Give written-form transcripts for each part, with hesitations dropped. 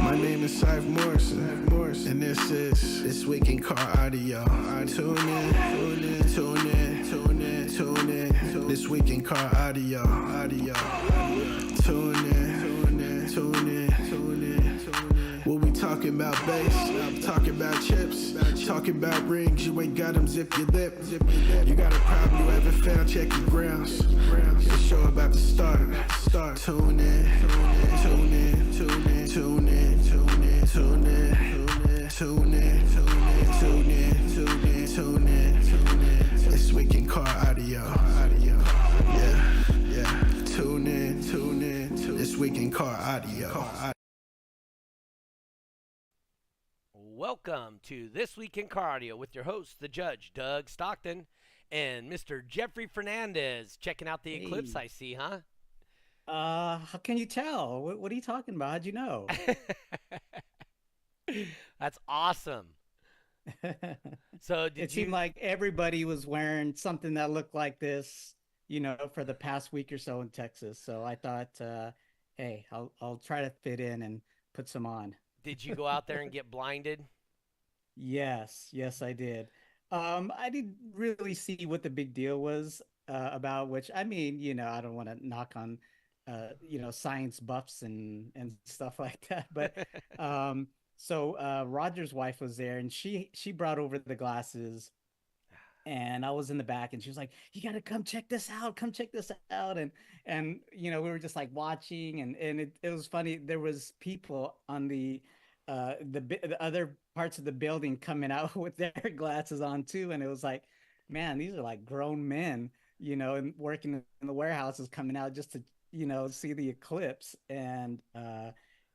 My name is Saif Morrison, and this is This Week in Car Audio. Tune in, tune in, tune in, tune in, tune in. This Week in Car Audio. Tune in, tune in, tune in, tune in. We'll be talking about bass, talking about chips, talking about rings. You ain't got them, zip your lip. You got a problem you haven't found, check your grounds. The show about to start. Tune in, tune in, tune in, tune in, tune in, tune in, tune in, tune in, tune in, tune in. This Week in Car Audio. Yeah. Tune in. This Week in Car Audio. Welcome to This Week in Car Audio with your host, the Judge, Doug Stockton, and Mr. Jeffrey Fernandez. Checking out the eclipse, Hey, I see, huh? how can you tell? What are you talking about? How'd you know? That's awesome. So, It did seemed you? like everybody was wearing something that looked like this, for the past week or so in Texas. So I thought, hey, I'll try to fit in and put some on. Did you go out there and get blinded? Yes, I did. I didn't really see what the big deal was about, which I mean, I don't want to knock on science buffs and stuff like that. But Roger's wife was there and she brought over the glasses and I was in the back and she was like, "You gotta come check this out, come check this out." And we were just like watching and it was funny. There was people on the other parts of the building coming out with their glasses on too. And it was like, man, these are like grown men, and working in the warehouses coming out just to, see the eclipse. And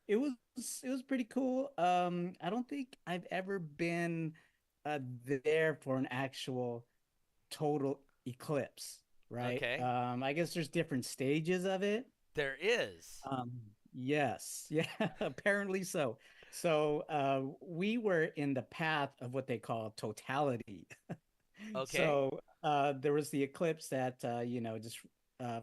it was it was pretty cool. I don't think I've ever been there for an actual total eclipse, right? Okay. I guess there's different stages of it. There is. Um, yes, yeah, apparently so. So we were in the path of what they call totality. Okay. So there was the eclipse that just uh,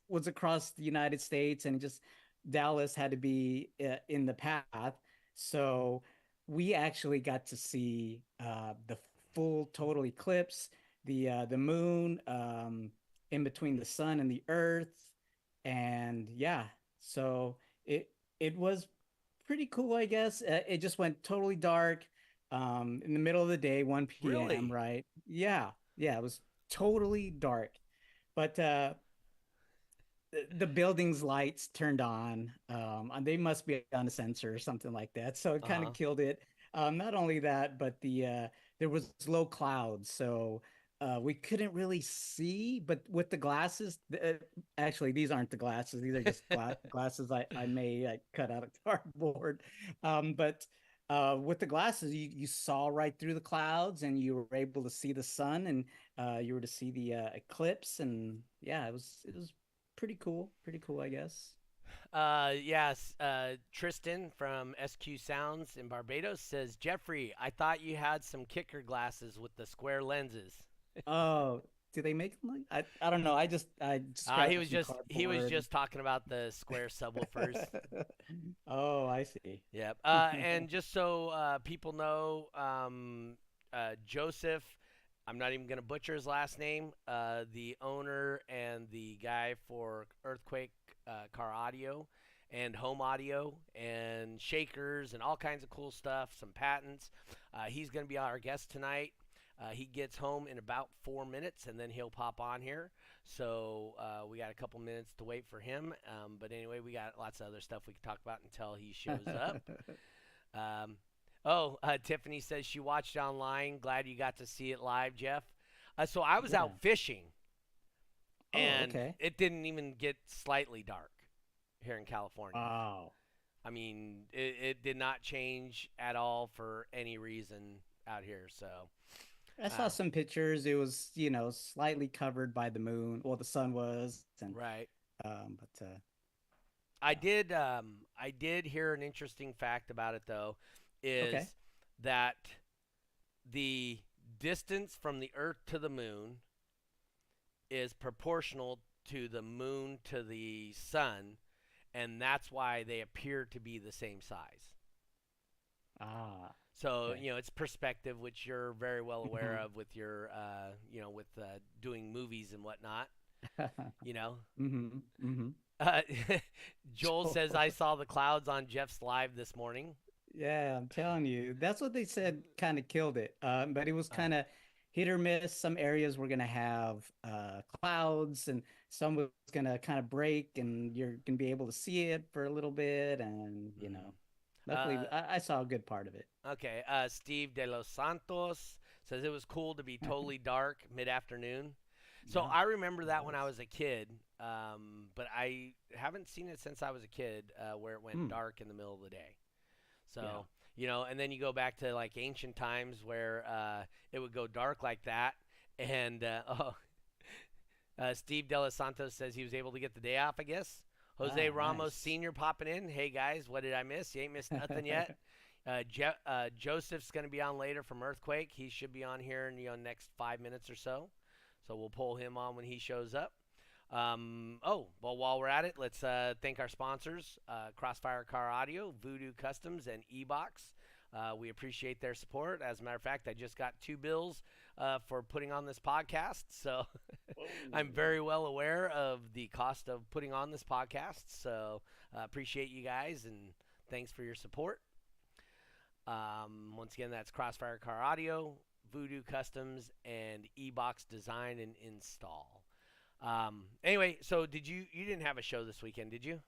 was across the United States, and just Dallas had to be in the path. So we actually got to see the full total eclipse, the moon in between the sun and the earth, and yeah, so it was pretty cool, I guess. It just went totally dark in the middle of the day, 1 p.m., Really? right? Yeah, it was totally dark. But the building's lights turned on. And they must be on a sensor or something like that. So it kind Uh-huh. of killed it. Not only that, but there was low clouds, so we couldn't really see. But with the glasses, actually, these aren't the glasses. These are just glasses I may cut out of cardboard. But with the glasses, you saw right through the clouds, and you were able to see the sun, and you were to see the eclipse, and yeah, it was pretty cool, I guess. Yes, Tristan from SQ Sounds in Barbados says, Jeffrey, I thought you had some kicker glasses with the square lenses. Oh, do they make them like I don't know. I just He grabbed was some just he was cardboard. just talking about the square subwoofers. Oh, I see. Yep. And just so people know, Joseph, I'm not even going to butcher his last name, the owner and the guy for Earthquake Car Audio and Home Audio and shakers and all kinds of cool stuff, some patents. He's going to be our guest tonight. He gets home in about 4 minutes and then he'll pop on here. So we got a couple minutes to wait for him. But anyway, we got lots of other stuff we can talk about until he shows up. Um, Tiffany says she watched it online. Glad you got to see it live, Jeff. So I was Yeah. out fishing, Oh, and okay. it didn't even get slightly dark here in California. Wow. I mean, it did not change at all for any reason out here. So, I saw uh, some pictures. It was, slightly covered by the moon. Well, the sun was, and right. but yeah. I did hear an interesting fact about it though, Okay. is that the distance from the Earth to the moon is proportional to the moon to the sun, and that's why they appear to be the same size. Ah, So, okay. it's perspective, which you're very well aware of with your, with doing movies and whatnot, you know. Mm-hmm. Mm-hmm. Uh, Joel So, says, I saw the clouds on Jeff's live this morning. yeah, I'm telling you, that's what they said kind of killed it. But it was Uh, kind of hit or miss. Some areas were gonna have clouds, and some was gonna kind of break, and you're gonna be able to see it for a little bit. And mm. luckily, uh, I saw a good part of it. okay. Steve De Los Santos says it was cool to be totally dark mid afternoon. So Yeah, I remember it that when I was. was a kid, but I haven't seen it since I was a kid, where it went Mm, dark in the middle of the day. yeah. So, and then you go back to like ancient times where it would go dark like that. And Steve De Los Santos says he was able to get the day off, I guess. Jose Ah, Ramos nice. Sr. popping in. Hey, guys, what did I miss? You ain't missed nothing yet. Joseph's going to be on later from Earthquake. He should be on here in next 5 minutes or so. So we'll pull him on when he shows up. Oh, well, while we're at it, let's thank our sponsors, Crossfire Car Audio, Voodoo Customs, and E-Box. We appreciate their support. As a matter of fact, I just got two bills for putting on this podcast. So I'm Whoa. very well aware of the cost of putting on this podcast. So appreciate you guys and thanks for your support. Once again, that's Crossfire Car Audio, Voodoo Customs, and E-Box Design and Install. Anyway, so you didn't have a show this weekend, did you?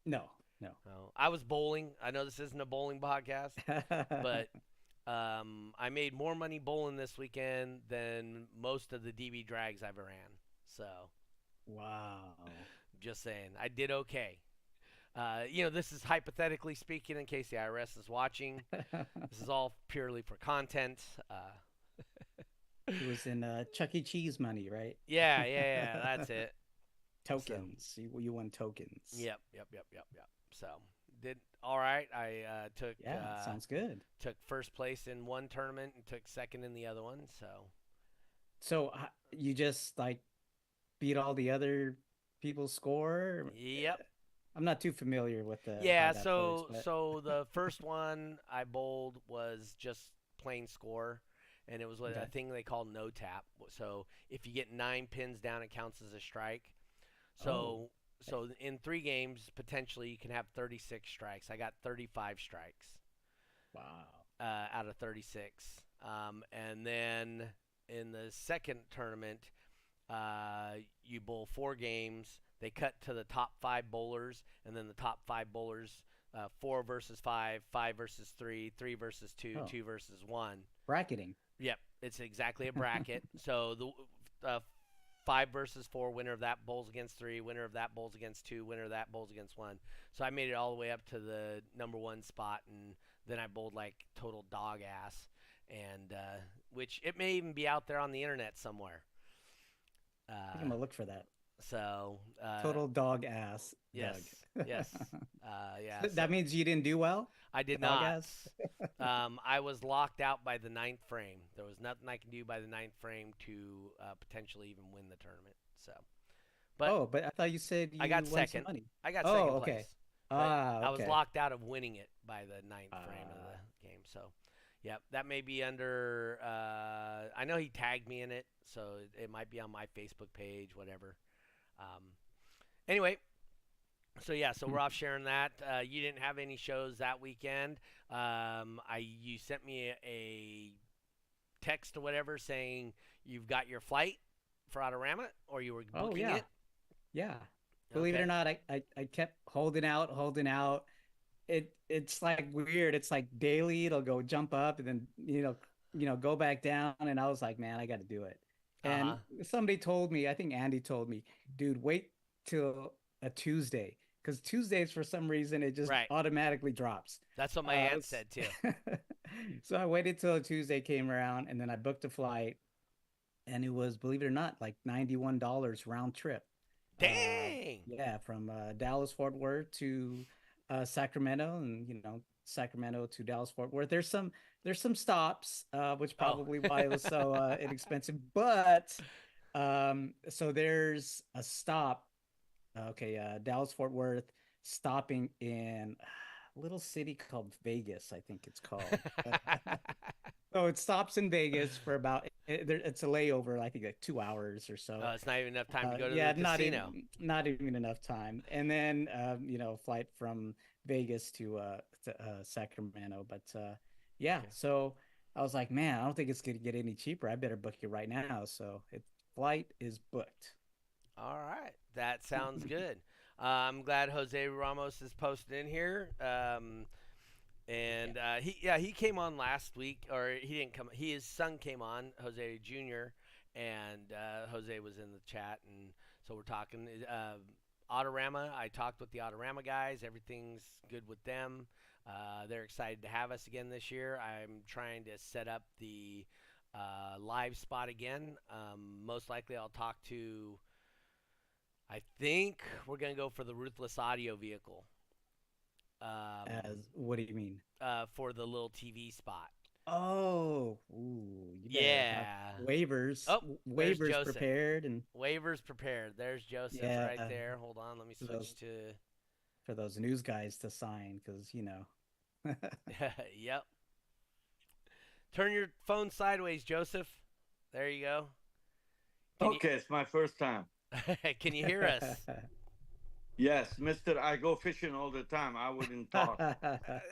No, no. No. I was bowling. I know this isn't a bowling podcast, but I made more money bowling this weekend than most of the DB drags I've ever ran. So, Wow. just saying, I did okay. This is hypothetically speaking in case the IRS is watching. This is all purely for content. It was in Chuck E. Cheese money, right? Yeah, that's it. So, Tokens. You won tokens. yep. So, did all right. I Yeah, sounds good. took first place in one tournament and took second in the other one. So, So you just like beat all the other people's score? yep. I'm not too familiar with the how Yeah, that works, so but the first one I bowled was just plain score, and it was what a okay. thing they call no tap. So if you get 9 pins down, it counts as a strike. Oh, So okay. so in 3 games potentially you can have 36 strikes. I got 35 strikes Wow. out of 36, and then in the second tournament, you bowl 4 games. They cut to the top 5 bowlers, and then the top 5 bowlers, 4 versus 5, 5 versus 3, 3 versus 2, Oh, 2 versus 1. bracketing. Yep, it's exactly a bracket. So the 5 versus 4 winner of that bowls against 3, winner of that bowls against 2, winner of that bowls against 1. So I made it all the way up to the number 1 spot, and then I bowled like total dog ass, and which it may even be out there on the internet somewhere. I think Uh, I'm gonna look for that. so Total dog ass, yes, Doug. yes, yeah. That So means you didn't do well? I did Dog not. ass? I was locked out by the ninth frame. There was nothing I can do by the ninth frame to potentially even win the tournament. So, but Oh, but I thought you said I you got won some second. money. I got Oh, second place, okay. but Ah, I was okay. locked out of winning it by the ninth frame of Uh, the game. So, yeah, that may be under. I know he tagged me in it, so it might be on my Facebook page, whatever. Um, anyway, so yeah, so we're off sharing that. You didn't have any shows that weekend. You sent me a text or whatever saying you've got your flight for Autorama, or you were oh booking yeah. it. Yeah. Believe it or Okay. not, I kept holding out, holding out. It's like weird. It's like daily it'll go jump up and then go back down. And I was like, man, I got to do it. Uh huh. And somebody told me, I think Andy told me, dude, wait till a Tuesday because Tuesdays for some reason it just Right. automatically drops. That's what my Uh, aunt s- said too. so I waited till a Tuesday came around and then I booked a flight and it was, believe it or not, like $91 round trip. Uh, Dang. yeah, from Dallas Fort Worth to Sacramento, and Sacramento to Dallas Fort Worth. There's some stops, which Oh. probably why it was so inexpensive. But so there's a stop. Okay, Dallas Fort Worth stopping in. little city called Vegas, I think it's called. So it stops in Vegas for about it's a layover, I think like 2 hours or so. It's not even enough time to go to Yeah, the casino. not even enough time. And then flight from Vegas to Sacramento. But yeah, Okay. so I was like, man, I don't think it's gonna get any cheaper. I better book it right now. So flight is booked. All right, that sounds good. I'm glad Jose Ramos is posted in here. Yeah. And he came on last week, or he didn't come. His son came on, Jose Jr., and Jose was in the chat, and so we're talking. Autorama, I talked with the Autorama guys. Everything's good with them. They're excited to have us again this year. I'm trying to set up the live spot again. Most likely, I'll talk to. I think we're gonna go for the Ruthless Audio vehicle. As what do you mean? For the little TV spot. Oh, ooh, you better have Yeah. waivers Oh, there's waivers Joseph. prepared and Waivers prepared. There's Joseph yeah, right there. Hold on, let me for switch to. those news guys to sign because Yep. Turn your phone sideways, Joseph. There you go. Can Okay, it's my first time. Can you hear us? Yes, Mister, I go fishing all the time. I wouldn't talk.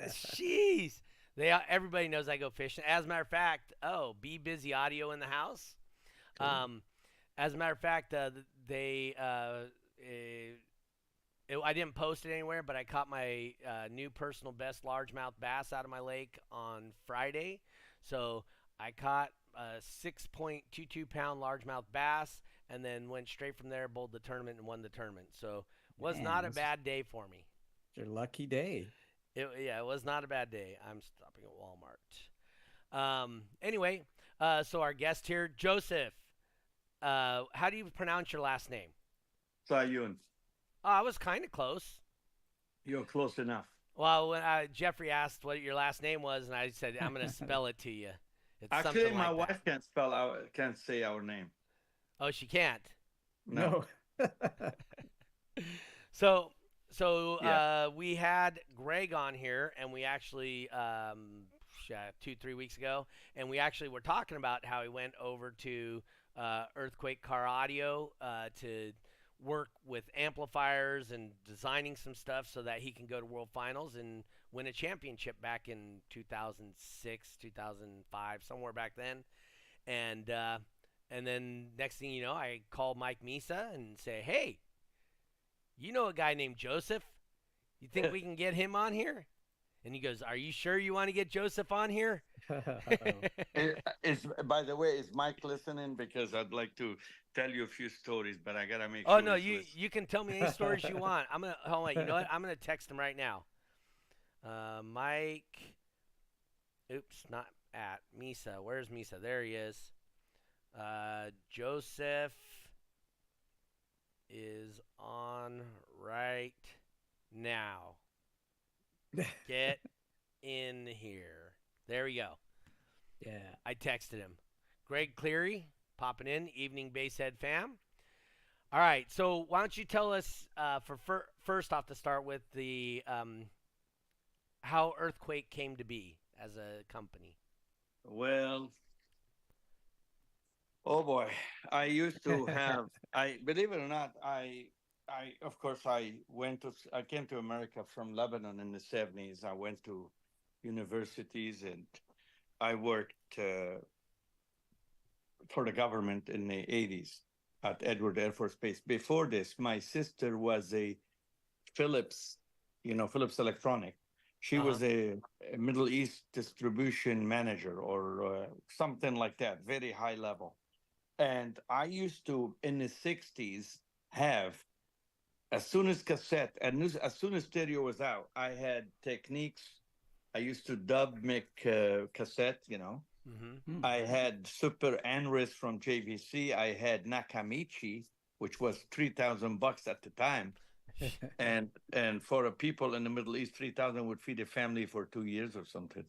Jeez. Everybody knows I go fishing. As a matter of fact, Be Busy Audio in the house. Cool. As a matter of fact, I didn't post it anywhere, but I caught my new personal best largemouth bass out of my lake on Friday. So I caught a 6.22 pound largemouth bass, and then went straight from there, bowled the tournament, and won the tournament. So was Man, not a this bad day for me. is your lucky day. It was not a bad day. I'm stopping at Walmart. Anyway, so our guest here, Joseph. How do you pronounce your last name? Sahyoun, I was kind of close. you're close enough. Well, when Jeffrey asked what your last name was, and I said I'm going to spell it to you. It's Actually, something my like that. wife can't say our name. Oh, she can't. No. So Yeah. we had Greg on here, and we actually 2-3 weeks ago, and we actually were talking about how he went over to Earthquake Car Audio to work with amplifiers and designing some stuff so that he can go to World Finals and win a championship back in 2006, 2005, somewhere back then, and then next thing you know, I call Mike Misa and say, hey. You know a guy named Joseph? You think we can get him on here? And he goes, are you sure you want to get Joseph on here? By the way, is Mike listening? Because I'd like to tell you a few stories, but I gotta make Oh, sure no, he's listening. you can tell me any stories you want. Hold on, you know what? I'm going to text him right now. Mike, oops, not at, Misa. Where's Misa? There he is. Joseph is on right now. Get in here. There we go. Yeah. I texted him. Greg Cleary popping in, Evening Basehead fam. All right, so why don't you tell us first off to start with the how Earthquake came to be as a company. Well, oh boy, I used to have. I believe it or not, of course, I came to America from Lebanon in the 70s. I went to universities and I worked for the government in the 80s at Edward Air Force Base. Before this, my sister was a Philips, Philips Electronic. She was a Middle East distribution manager or something like that, very high level. And I used to, in the 60s, have, as soon as cassette, and as soon as stereo was out, I had techniques. I used to dub make cassette, Mm-hmm. I had Super Anris from JVC. I had Nakamichi, which was $3,000 at the time. And for people in the Middle East, 3,000 would feed a family for 2 years or something.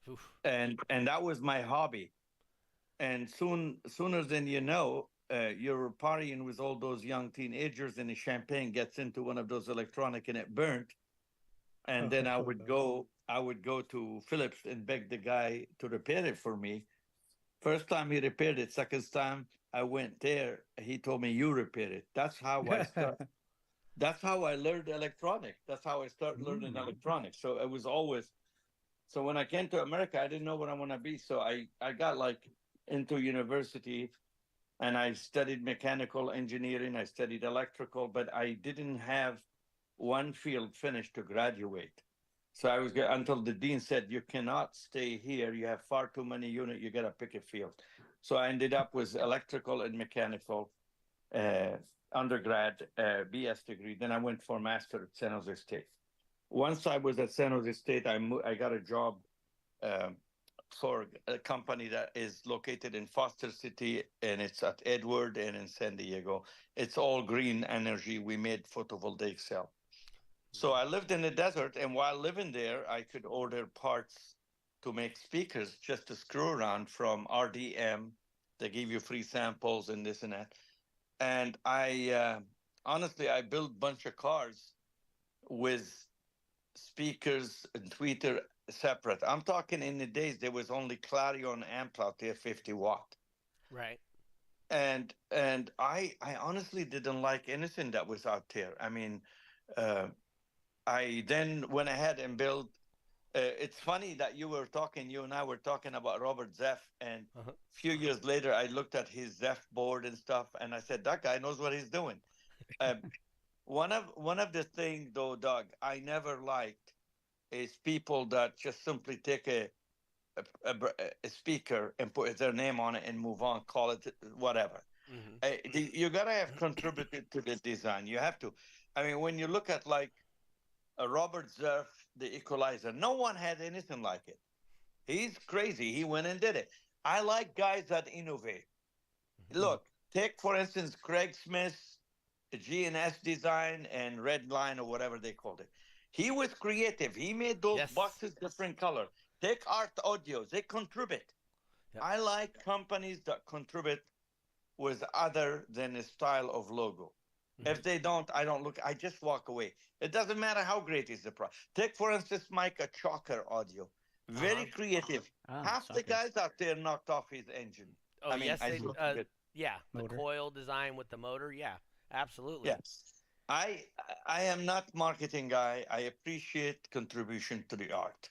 Oof. And that was my hobby. And sooner than you know, you're partying with all those young teenagers, and the champagne gets into one of those electronic, and it burnt. and then I would go to Philips and beg the guy to repair it for me. First time he repaired it. Second time I went there, he told me you repair it. That's how I start. That's how I learned electronics. That's how I started learning electronics. So it was always. So when I came to America, I didn't know what I want to be. So I got like into university, and I studied mechanical engineering. I studied electrical, but I didn't have one field finished to graduate. So I was until the dean said, "You cannot stay here. You have far too many units. You got to pick a field." So I ended up with electrical and mechanical uh, undergrad BS degree. Then I went for master at San Jose State. Once I was at San Jose State, I got a job um, for a company that is located in Foster City, and it's at Edward and in San Diego. It's all green energy. We made photovoltaic cell. So I lived in the desert, and while living there, I could order parts to make speakers just to screw around from RDM. They give you free samples and this and that. And honestly, I built a bunch of cars with speakers and tweeter separate. I'm talking in the days there was only Clarion amps out there, 50 watt. Right. And I honestly didn't like anything that was out there. I mean, uh, I then went ahead and built. It's funny that you and I were talking about Robert Zeff, and Uh-huh. a few years later, I looked at his Zeff board and stuff, and I said, that guy knows what he's doing. Um, one of the things, though, Doug, I never liked is people that just simply take a, a speaker and put their name on it and move on, call it whatever. Hmm. You gotta have contributed to the design. You have to. I mean, when you look at like Robert Zerf, the equalizer. No one had anything like it. He's crazy. He went and did it. I like guys that innovate. Look, take for instance Craig Smith's GNS design and Red Line or whatever they called it. He was creative. He made those Yes. boxes different color. Take Art Audios. They contribute. Yep. I like companies that contribute with other than a style of logo. If they don't, I don't look. I just walk away. It doesn't matter how great is the product. Take for instance, Mike, a Chalker audio, very Uh-huh. creative. Half the Shocker. guys out there knocked off his engine. Oh, I mean, yes. I They, look at it. yeah. The Motor. coil design with the motor. Yeah. Absolutely. Yes, I I am not marketing guy. I appreciate contribution to the art.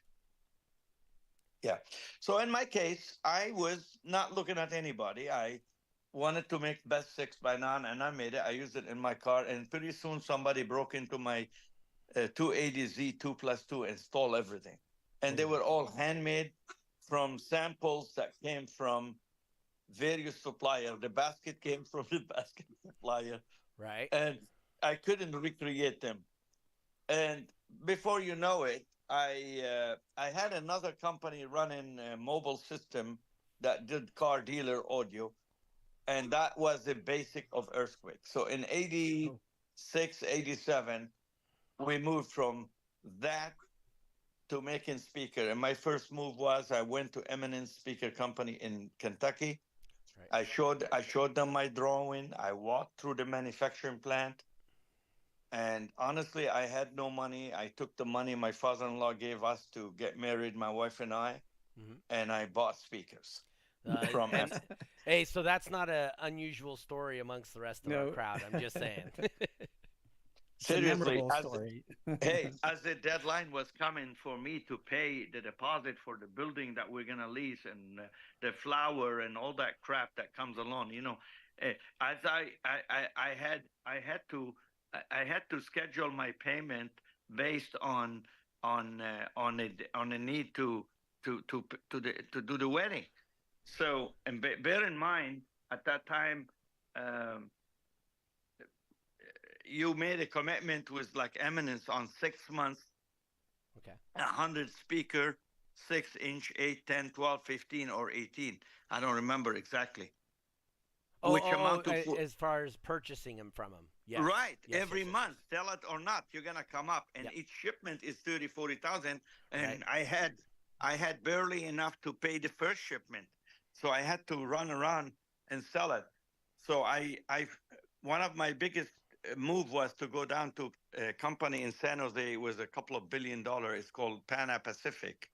Yeah. So in my case, I was not looking at anybody. I wanted to make best 6x9, and I made it. I used it in my car, and pretty soon somebody broke into my 280Z 2 plus 2 and stole everything. And they were all handmade from samples that came from various suppliers. The basket came from the basket supplier, Right. and I couldn't recreate them. And before you know it, I had another company running a mobile system that did car dealer audio, and that was the basic of Earthquake. So in Oh. 86, 87, we moved from that to making speaker. And my first move was I went to Eminence Speaker Company in Kentucky. Right. I showed them my drawing. I walked through the manufacturing plant. And honestly, I had no money. I took the money my father-in-law gave us to get married, my wife and I, Hmm. and I bought speakers from And hey, so that's not an unusual story amongst the rest of our No. crowd. I'm just saying. It's a seriously. memorable story. Hey, as the deadline was coming for me to pay the deposit for the building that we're gonna lease and the flower and all that crap that comes along, as I had to schedule my payment based on a need to do the wedding. So, and bear in mind at that time. You made a commitment with like Eminence on 6 months, Okay. 100 speaker, 6 inch, 8, 10, 12, 15, or 18. I don't remember exactly. Which amount to As far as purchasing them from them. Yes. right Yes, every yes, yes, month, sell it or not, you're gonna come up, and Yep. each shipment is 30, 40,000, and Right. I had barely enough to pay the first shipment, so I had to run around and sell it. So I one of my biggest move was to go down to a company in San Jose. It was a couple of $1 billion. It's called Pana Pacific,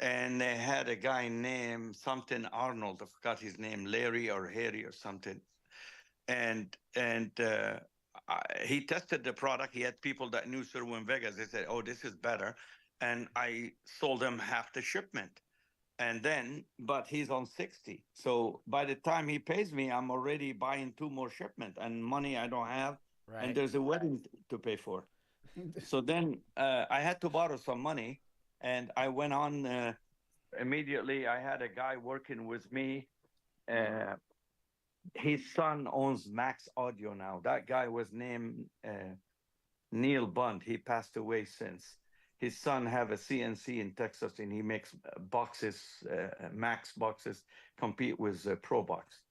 and they had a guy named something Arnold. I forgot his name, Larry or Harry or something. And he tested the product. He had people that knew Sherwin Vegas. They said, "Oh, this is better," and I sold him half the shipment. And then, but he's on 60. So by the time he pays me, I'm already buying two more shipment and money I don't have, and Right. there's a wedding to pay for. So then I had to borrow some money, and I went on immediately. I had a guy working with me. Uh, his son owns Max Audio now. That guy was named Neil Bund. He passed away since. His son have a CNC in Texas, and he makes boxes, Max boxes, compete with Pro Box.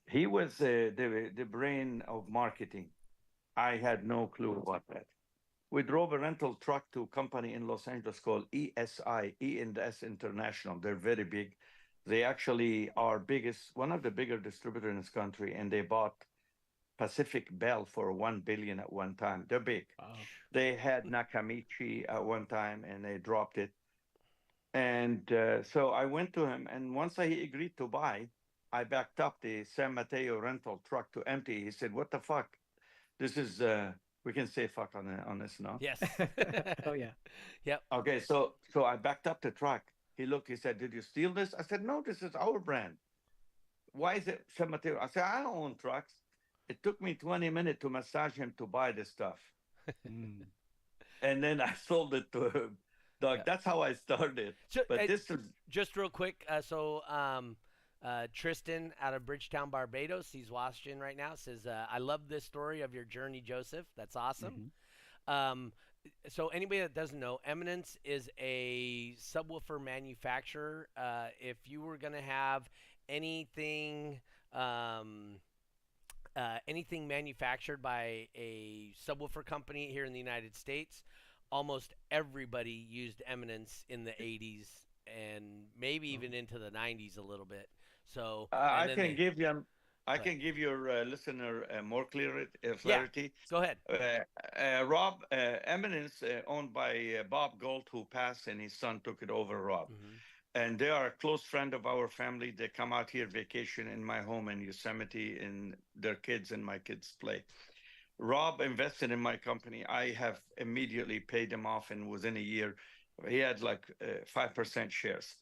He was the brain of marketing. I had no clue about that. We drove a rental truck to a company in Los Angeles called ESI, E&S International. They're very big. They actually are one of the bigger distributors in this country, and they bought Pacific Bell for 1 billion at one time. They're big. Wow. They had Nakamichi at one time, and they dropped it. And so I went to him, and once I agreed to buy, I backed up the San Mateo rental truck to empty. He said, "What the fuck? This is we can say fuck on this now." Yes. Oh yeah. Yep. Okay, so I backed up the truck. He looked. He said, "Did you steal this?" I said, "No, this is our brand. Why is it San Mateo?" I said, "I don't own trucks." It took me 20 minutes to massage him to buy this stuff. Mm. And then I sold it to him. Doug, Yeah. that's how I started. So, But this is just real quick. Tristan out of Bridgetown, Barbados, he's watching right now. Says, "I love this story of your journey, Joseph. That's awesome." Hmm. Um, so anybody that doesn't know, Eminence is a subwoofer manufacturer. If you were gonna have anything, anything manufactured by a subwoofer company here in the United States, almost everybody used Eminence in the 80s and maybe Oh. even into the 90s a little bit. So, and I then can they, give you I go ahead. can give your listener more Yeah, clarity. go ahead. Rob Eminence, owned by Bob Gold, who passed, and his son took it over. Rob, Hmm. and they are a close friend of our family. They come out here vacation in my home in Yosemite, and their kids and my kids play. Rob invested in my company. I have immediately paid him off, and within a year, he had like 5% shares.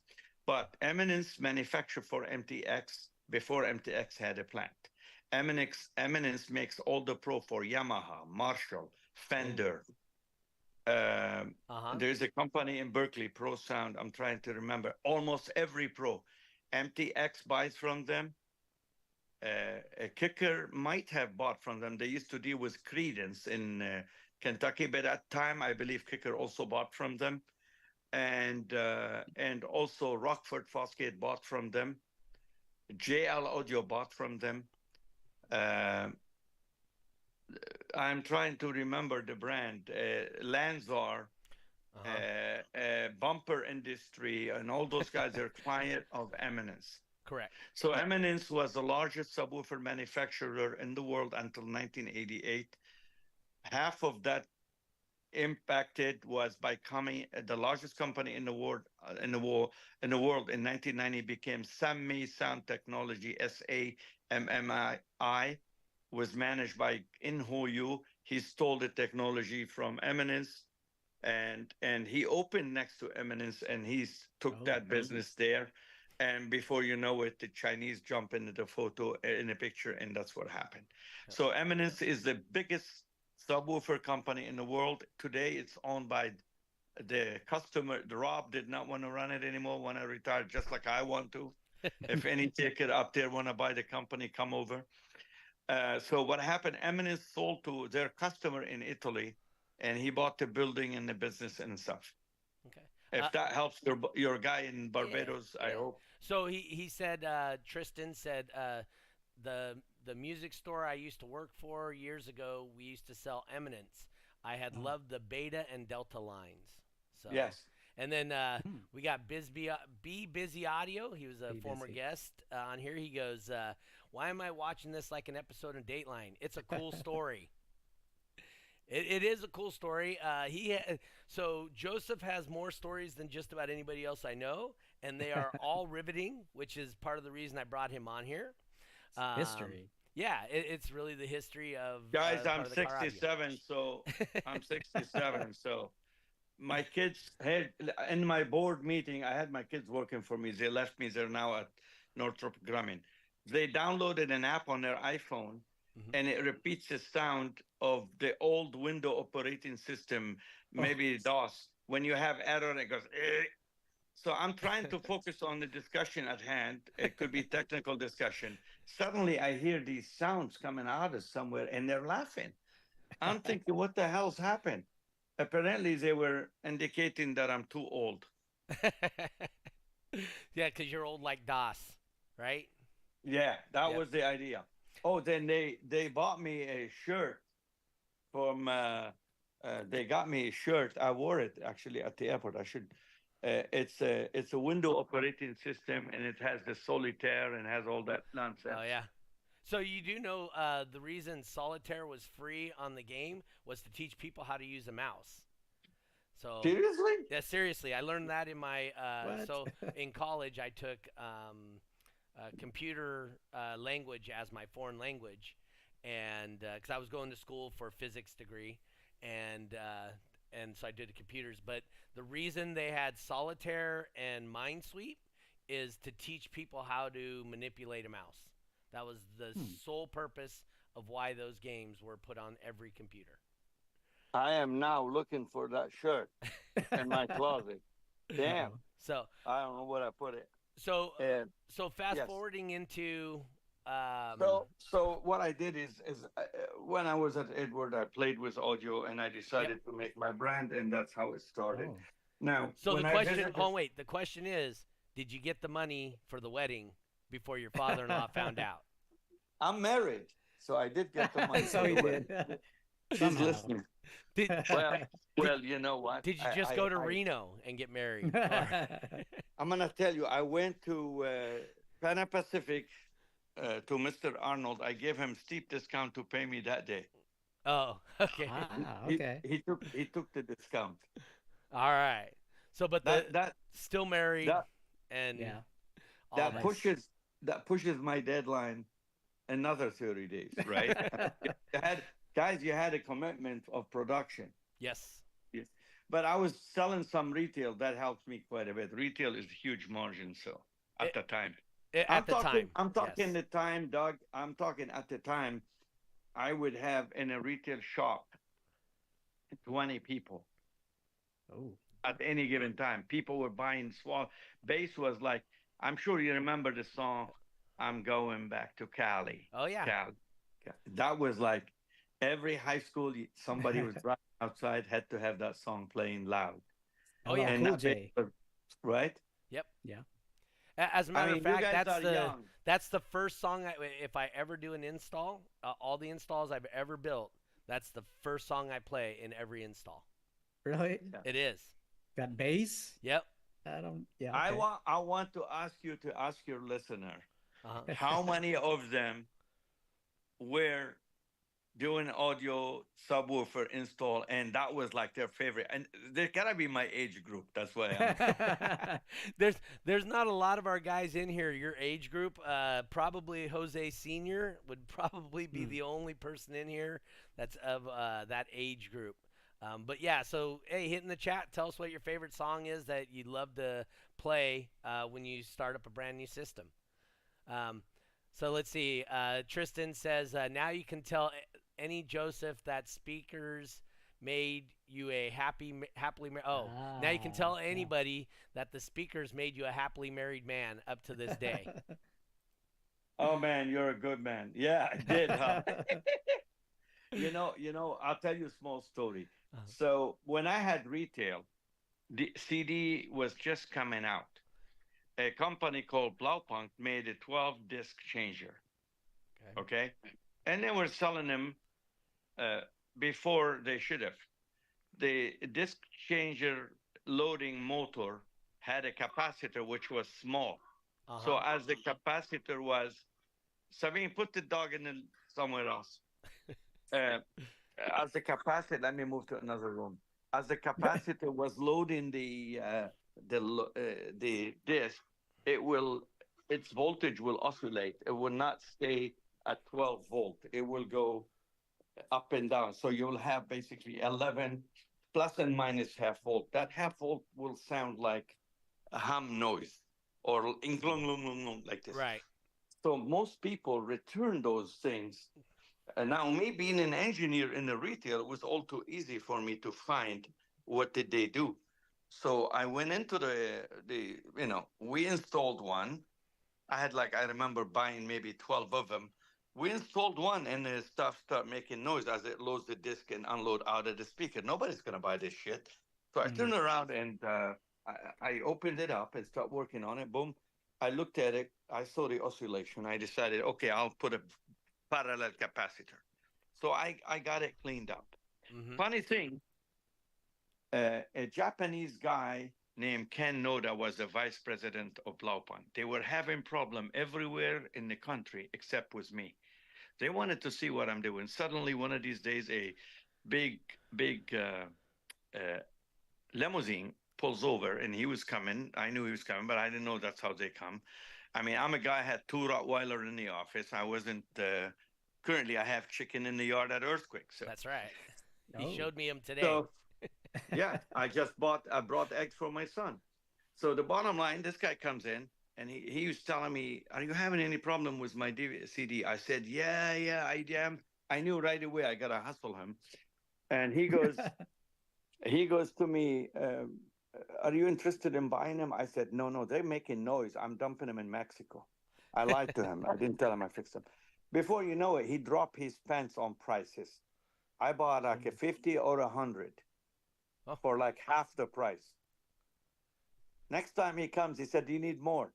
But Eminence manufactured for MTX before MTX had a plant. Eminence makes all the pro for Yamaha, Marshall, Oh. Fender. Um, Uh huh. there's a company in Berkeley, Pro Sound. I'm trying to remember. Almost every pro, MTX buys from them. A kicker might have bought from them. They used to deal with Credence in Kentucky, but at that time, I believe Kicker also bought from them, and also Rockford Fosgate bought from them. JL Audio bought from them. Uh, I'm trying to remember the brand. Lanzar, Uh huh. Bumper Industry, and all those guys are client of Eminence. Correct. So Eminence was the largest subwoofer manufacturer in the world until 1988. Half of that impacted was by coming the largest company in the world in 1990 became Sammi Sound Technology, SAMMI, was managed by In Ho Yu. He stole the technology from Eminence, and he opened next to Eminence, and he's took Oh. that business there. And before you know it, the Chinese jump into the photo in the picture, and that's what happened. Yep. So Eminence is the biggest subwoofer company in the world today. It's owned by the customer. The Rob did not want to run it anymore, want to retire, just like I want to. If any ticket up there want to buy the company, come over. So what happened? Eminence sold to their customer in Italy, and he bought the building and the business and stuff. Okay. If that helps your guy in Yeah. Barbados, I Yeah. hope. So he said, Tristan said, the music store I used to work for years ago, we used to sell Eminence. I had Oh. loved the Beta and Delta lines. So, Yes. And then Hmm. we got Be Busy Audio. He was a Be former busy. guest on here. He goes, "Why am I watching this like an episode of Dateline? It's a cool story." It is a cool story. So Joseph has more stories than just about anybody else I know, and they are all riveting, which is part of the reason I brought him on here. Um, History. yeah, it's really the history of Guys, I'm part of the car audio. 67, so I'm 67. So my kids had in my board meeting, I had my kids working for me. They left me. They're now at Northrop Grumman. They downloaded an app on their iPhone, Mhm. and it repeats the sound of the old window operating system, Oh, maybe DOS. When you have error, it goes. "Eh." So I'm trying to focus on the discussion at hand. It could be technical discussion. Suddenly, I hear these sounds coming out of somewhere, and they're laughing. I'm thinking, what the hell's happened? Apparently, they were indicating that I'm too old. Yeah, because you're old like DOS, right? Yeah, that Yep. was the idea. Oh, then they bought me a shirt from. They got me a shirt. I wore it actually at the airport. I should. It's a window operating system, and it has the solitaire and has all that Oh nonsense. yeah. So you do know the reason solitaire was free on the game was to teach people how to use a mouse. So Seriously? yeah, seriously, I learned that in my what? so in college I took computer language as my foreign language, and because I was going to school for a physics degree, and so I did computers. But the reason they had solitaire and Minesweep is to teach people how to manipulate a mouse. That was the Hmm. sole purpose of why those games were put on every computer. I am now looking for that shirt in my closet. Damn, Uh-oh. So I don't know where I put it. so And so fast yes. forwarding into So what I did is when I was at Edward, I played with audio, and I yep. decided to make my brand, and that's how it started. Oh. Now, So the when I question, visited, oh wait, the question is, did you get the money for the wedding before your father-in-law found out? I'm married, so I did get the money So for the he wedding. did. He's Somehow. listening. Did Well, did you know what? did you just go to Reno and get married? Or I'm gonna tell you. I went to Pana Pacific to Mr. Arnold. I gave him steep discount to pay me that day. oh, okay, Ah, He okay. he took the discount. all right. So, but the That that still married that and Yeah. all that that. Nice. pushes my deadline another 30 days, right? You had guys, you had a commitment of production. Yes. Yes. But I was selling some retail. That helps me quite a bit. Retail is a huge margin, so at It, the time. at the time. I'm talking Yes. the time, Doug. I'm talking at the time I would have in a retail shop 20 people Oh. at any given time. People were buying small. Bass was like, I'm sure you remember the song, I'm going back to Cali. Oh yeah. Cali. That was like every high school, somebody was driving outside, had to have that song playing loud. Oh LL yeah. And Cool that bass J. was, right? Yep. Yeah. As a I matter of mean, you fact, guys are young. that's the first song if I ever do an install, all the installs I've ever built, that's the first song I play in every install. Really? Yeah. It is. Got bass? Yep. I don't. Yeah. I Okay. want I want to ask you to ask your listener Uh-huh. how many of them were doing audio subwoofer install and that was like their favorite, and there gotta be my age group. That's why I'm there's not a lot of our guys in here your age group. Probably Jose Senior would probably be Hmm. the only person in here that's of that age group. But yeah, so hey, hit in the chat. Tell us what your favorite song is that you'd love to play when you start up a brand new system. Um, so let's see. Tristan says now you can tell any Joseph that speakers made you a happily oh, now you can tell Yeah. anybody that the speakers made you a happily married man up to this day. oh man, you're a good man. Yeah, I did, huh? I'll tell you a small story. Uh-huh. So when I had retail, the CD was just coming out. A company called Blaupunk made a 12 disc changer. Okay. And they were selling them before they should have. The disc changer loading motor had a capacitor which was small. So Uh-huh. as the capacitor was, Sabine, put the dog in somewhere else. Uh, as the capacitor, let me move to another room. As the capacitor was loading the disk, it will its voltage will oscillate. It will not stay at 12 volt. It will go up and down. So you'll have basically 11 plus and minus half volt. That half volt will sound like a hum noise or like this. Right. So most people return those things. Now, me being an engineer in the retail, it was all too easy for me to find what did they do. So I went into we installed one. I had I remember buying maybe 12 of them. We installed one and the stuff started making noise as it loads the disc and unload out of the speaker. Nobody's going to buy this shit. So I turned around and I opened it up and started working on it. Boom. I looked at it. I saw the oscillation. I decided, okay, I'll put a parallel capacitor. So I got it cleaned up. Mm-hmm. Funny thing, a Japanese guy named Ken Noda was the vice president of Blaupan. They were having problem everywhere in the country except with me. They wanted to see what I'm doing. Suddenly, one of these days, a big, big uh, limousine pulls over, and he was coming. I knew he was coming, but I didn't know that's how they come. I mean, I'm a guy had two Rottweiler in the office. I wasn't. Currently, I have chicken in the yard at Earthquake. So That's right. He Oh. showed me him today. so yeah, I brought eggs for my son. So the bottom line, this guy comes in and he was telling me, "Are you having any problem with my CD?" I said, "Yeah, I am." I knew right away I gotta hustle him, and he goes to me, "Are you interested in buying them?" I said, "No, they're making noise. I'm dumping them in Mexico." I lied to him. I didn't tell him I fixed them. Before you know it, he dropped his pants on prices. I bought like a 50 or 100 Oh. for like half the price. Next time he comes, he said, "Do you need more?"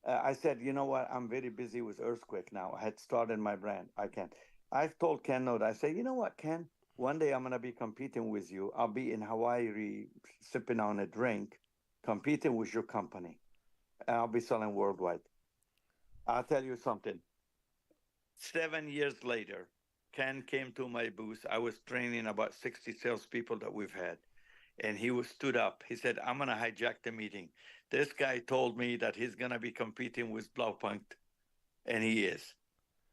I said, "You know what? I'm very busy with Earthquake now. I had started my brand. I can't." I've told Ken Note, I say, "You know what, Ken? One day I'm going to be competing with you. I'll be in Hawaii sipping on a drink, competing with your company. And I'll be selling worldwide." I'll tell you something. 7 years later, Ken came to my booth. I was training about 60 salespeople that we've had. And he was stood up. He said, "I'm going to hijack the meeting. This guy told me that he's going to be competing with Blaupunkt, and he is."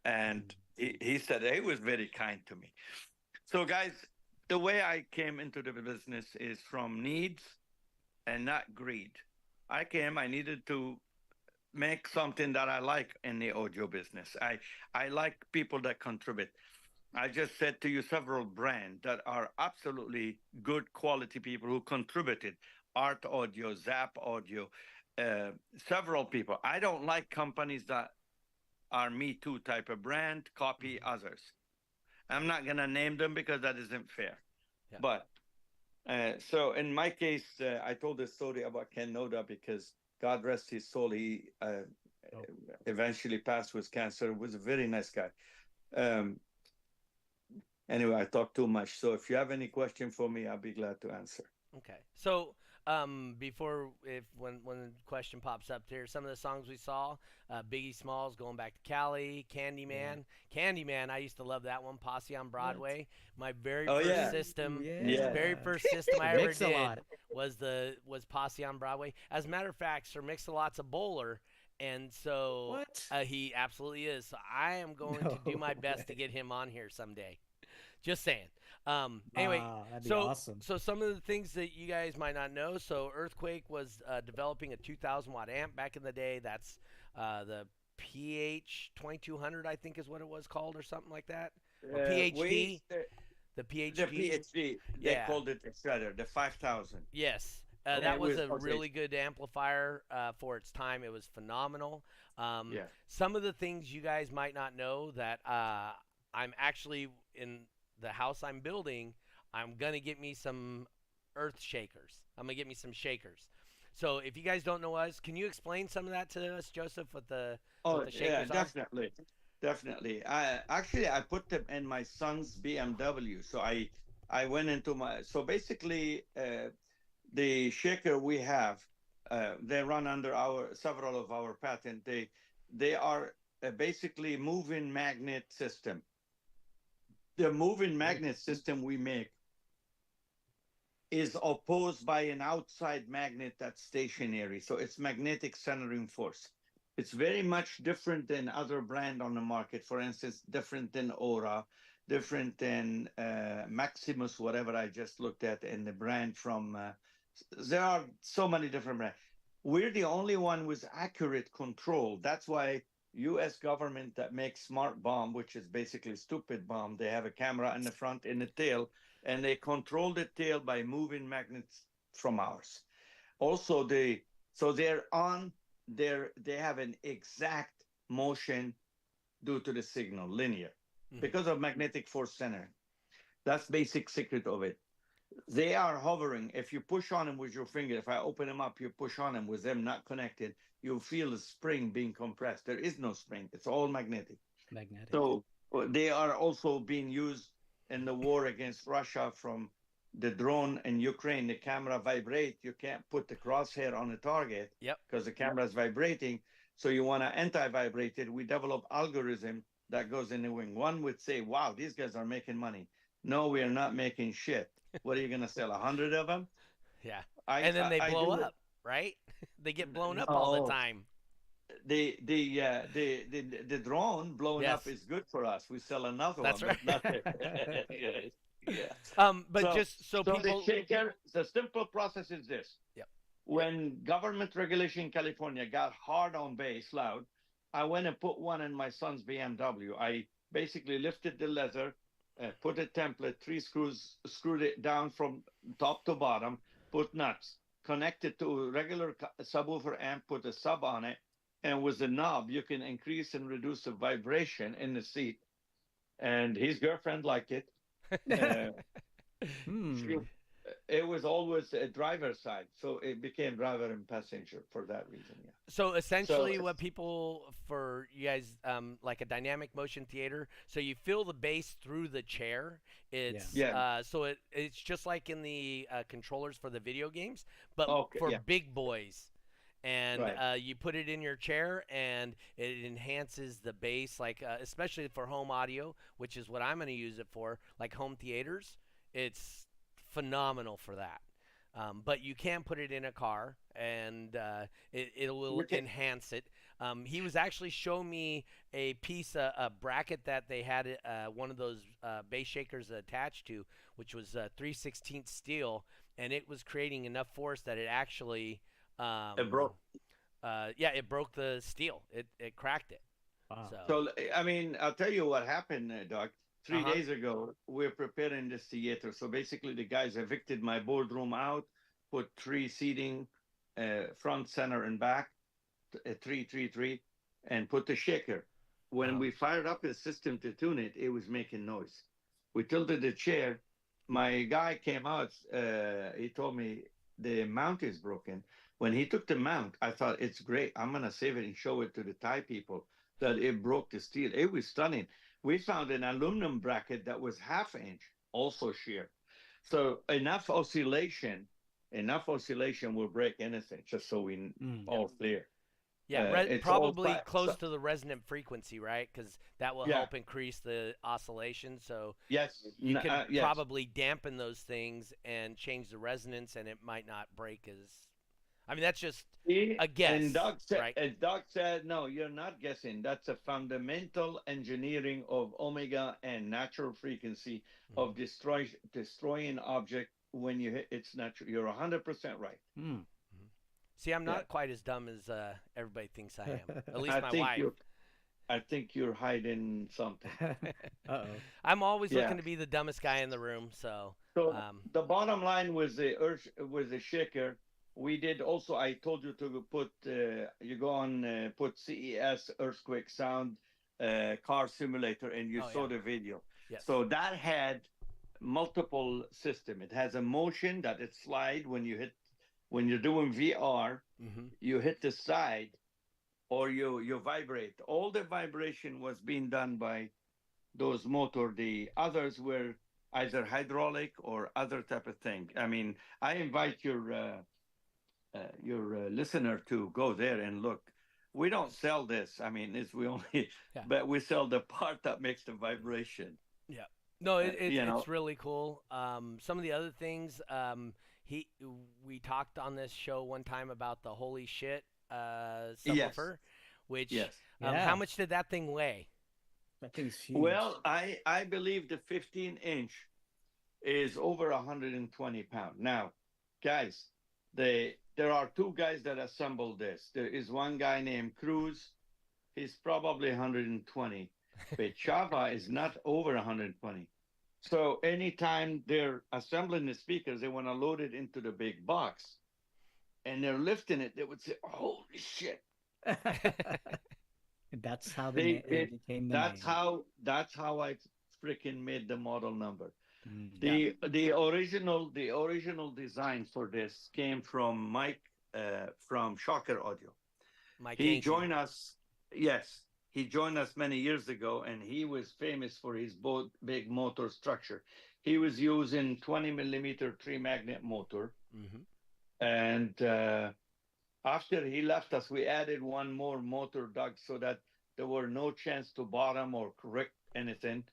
And he said he was very kind to me. So, guys, the way I came into the business is from needs and not greed. I needed to make something that I like in the audio business. I like people that contribute. I just said to you several brands that are absolutely good quality people who contributed. Art Audio, Zap Audio, several people. I don't like companies that are Me Too type of brand, copy others. I'm not going to name them because that isn't fair. Yeah. But so in my case, I told this story about Ken Noda because God rest his soul, he eventually passed with cancer. He was a very nice guy. Anyway, I talked too much. So if you have any question for me, I'll be glad to answer. Okay. So, before when the question pops up here, some of the songs we saw, Biggie Smalls, Going Back to Cali, Candyman. Candyman, I used to love that one. Posse on Broadway. My very first system, very first system I ever did was Posse on Broadway. As a matter of fact, Sir Mix-a-Lot's a bowler. And so he absolutely is. So I am going to do my best to get him on here someday. Just saying. Anyway, that'd be so awesome. so some of the things that you guys might not know. So Earthquake was developing a 2,000-watt amp back in the day. That's the PH2200, I think, is what it was called, or something like that. Or PhD. The PhD. The PhD. They called it Shredder, the 5000. Yes. That was a really good amplifier for its time. It was phenomenal. Some of the things you guys might not know that I'm actually in the house I'm building, I'm going to get me some earth shakers. I'm going to get me some shakers. So if you guys don't know us, can you explain some of that to us, Joseph, what the shakers are? Definitely. I put them in my son's BMW. So I went into so basically the shaker we have, they run under our several of our patent. They are basically moving magnet system. The moving magnet system we make is opposed by an outside magnet that's stationary. So it's magnetic centering force. It's very much different than other brand on the market. For instance, different than Aura, different than Maximus, whatever I just looked at, and the brand from. There are so many different brands. We're the only one with accurate control. That's why U.S. government that makes smart bomb, which is basically stupid bomb, they have a camera in the front, in the tail, and they control the tail by moving magnets from ours. Also, they're on they have an exact motion due to the signal, linear, because of magnetic force center. That's basic secret of it. They are hovering. If you push on them with your finger, if I open them up, you push on them with them not connected, you'll feel the spring being compressed. There is no spring. It's all magnetic. Magnetic. So they are also being used in the war against Russia from the drone in Ukraine. The camera vibrate. You can't put the crosshair on the target because the camera is vibrating. So you want to anti-vibrate it. We develop algorithm that goes in the wing. One would say, wow, these guys are making money. No, we are not making shit. What are you going to sell? 100 of them? Yeah. And then they blow up, right? They get blown up all the time. The drone blowing up is good for us. We sell another That's one. That's right. But so, just so people. The simple process is this. Yep. When government regulation in California got hard on bass loud, I went and put one in my son's BMW. I basically lifted the leather, put a template, 3 screws, screwed it down from top to bottom, put nuts, connected to a regular subwoofer amp, put a sub on it, and with the knob, you can increase and reduce the vibration in the seat. And his girlfriend liked it. It was always a driver's side, so it became driver and passenger for that reason. Yeah. So essentially, what people for you guys like a dynamic motion theater. So you feel the bass through the chair. It's so it's just like in the controllers for the video games, but for big boys. And you put it in your chair, and it enhances the bass, like especially for home audio, which is what I'm going to use it for, like home theaters. It's phenomenal for that. But you can put it in a car, and it will enhance it. He was actually showing me a piece, a bracket that they had one of those bass shakers attached to, which was 3/16 steel, and it was creating enough force that it actually it broke. It broke the steel. It cracked it. Wow. So I mean, I'll tell you what happened, Doc. 3 days ago, we're preparing this theater. So basically, the guys evicted my boardroom out, put 3 seating, front, center, and back, 3, and put the shaker. When we fired up the system to tune it, it was making noise. We tilted the chair. My guy came out. He told me the mount is broken. When he took the mount, I thought, it's great. I'm going to save it and show it to the Thai people that it broke the steel. It was stunning. We found an aluminum bracket that was 1/2 inch, also shear. So enough oscillation will break anything, just so we all clear. Yeah, probably close to the resonant frequency, right? Because that will help increase the oscillation. So you can probably dampen those things and change the resonance, and it might not break as. I mean, that's just a guess. And Doc said, no, you're not guessing. That's a fundamental engineering of omega and natural frequency of destroying object when you hit its natural. You're 100% right. See, I'm not quite as dumb as everybody thinks I am. At least my wife. I think you're hiding something. I'm always looking to be the dumbest guy in the room. So the bottom line was the shaker. We did also, I told you to put, you go on, put CES earthquake sound car simulator, and you saw the video. Yes. So that had multiple system. It has a motion that it slide when you're doing VR, you hit the side or you vibrate. All the vibration was being done by those motor. The others were either hydraulic or other type of thing. I mean, I invite your listener to go there and look. We don't sell this. I mean, it's we only, Yeah. but we sell the part that makes the vibration. Yeah. No, You it's know, really cool. Some of the other things, he we talked on this show one time about the holy shit yes, subwoofer, which yes. how Yeah, much did that thing weigh? that thing's huge. Well, I believe the 15-inch is over 120 pounds. Now, guys, there are two guys that assembled this. There is one guy named Cruz. He's probably 120, but Chava is not over 120. So anytime they're assembling the speakers, they want to load it into the big box and they're lifting it, they would say, "Holy shit!" That's how They it it became the name. that's how I freaking made the model number. Mm. Yeah, The original design for this came from Mike from Shocker Audio. Mike He Yankee. joined us. Yes, he joined us many years ago, and he was famous for his both big motor structure. He was using 20 millimeter three magnet motor, Hmm. and after he left us, we added one more motor, Doug, so that there were no chance to bottom or correct anything.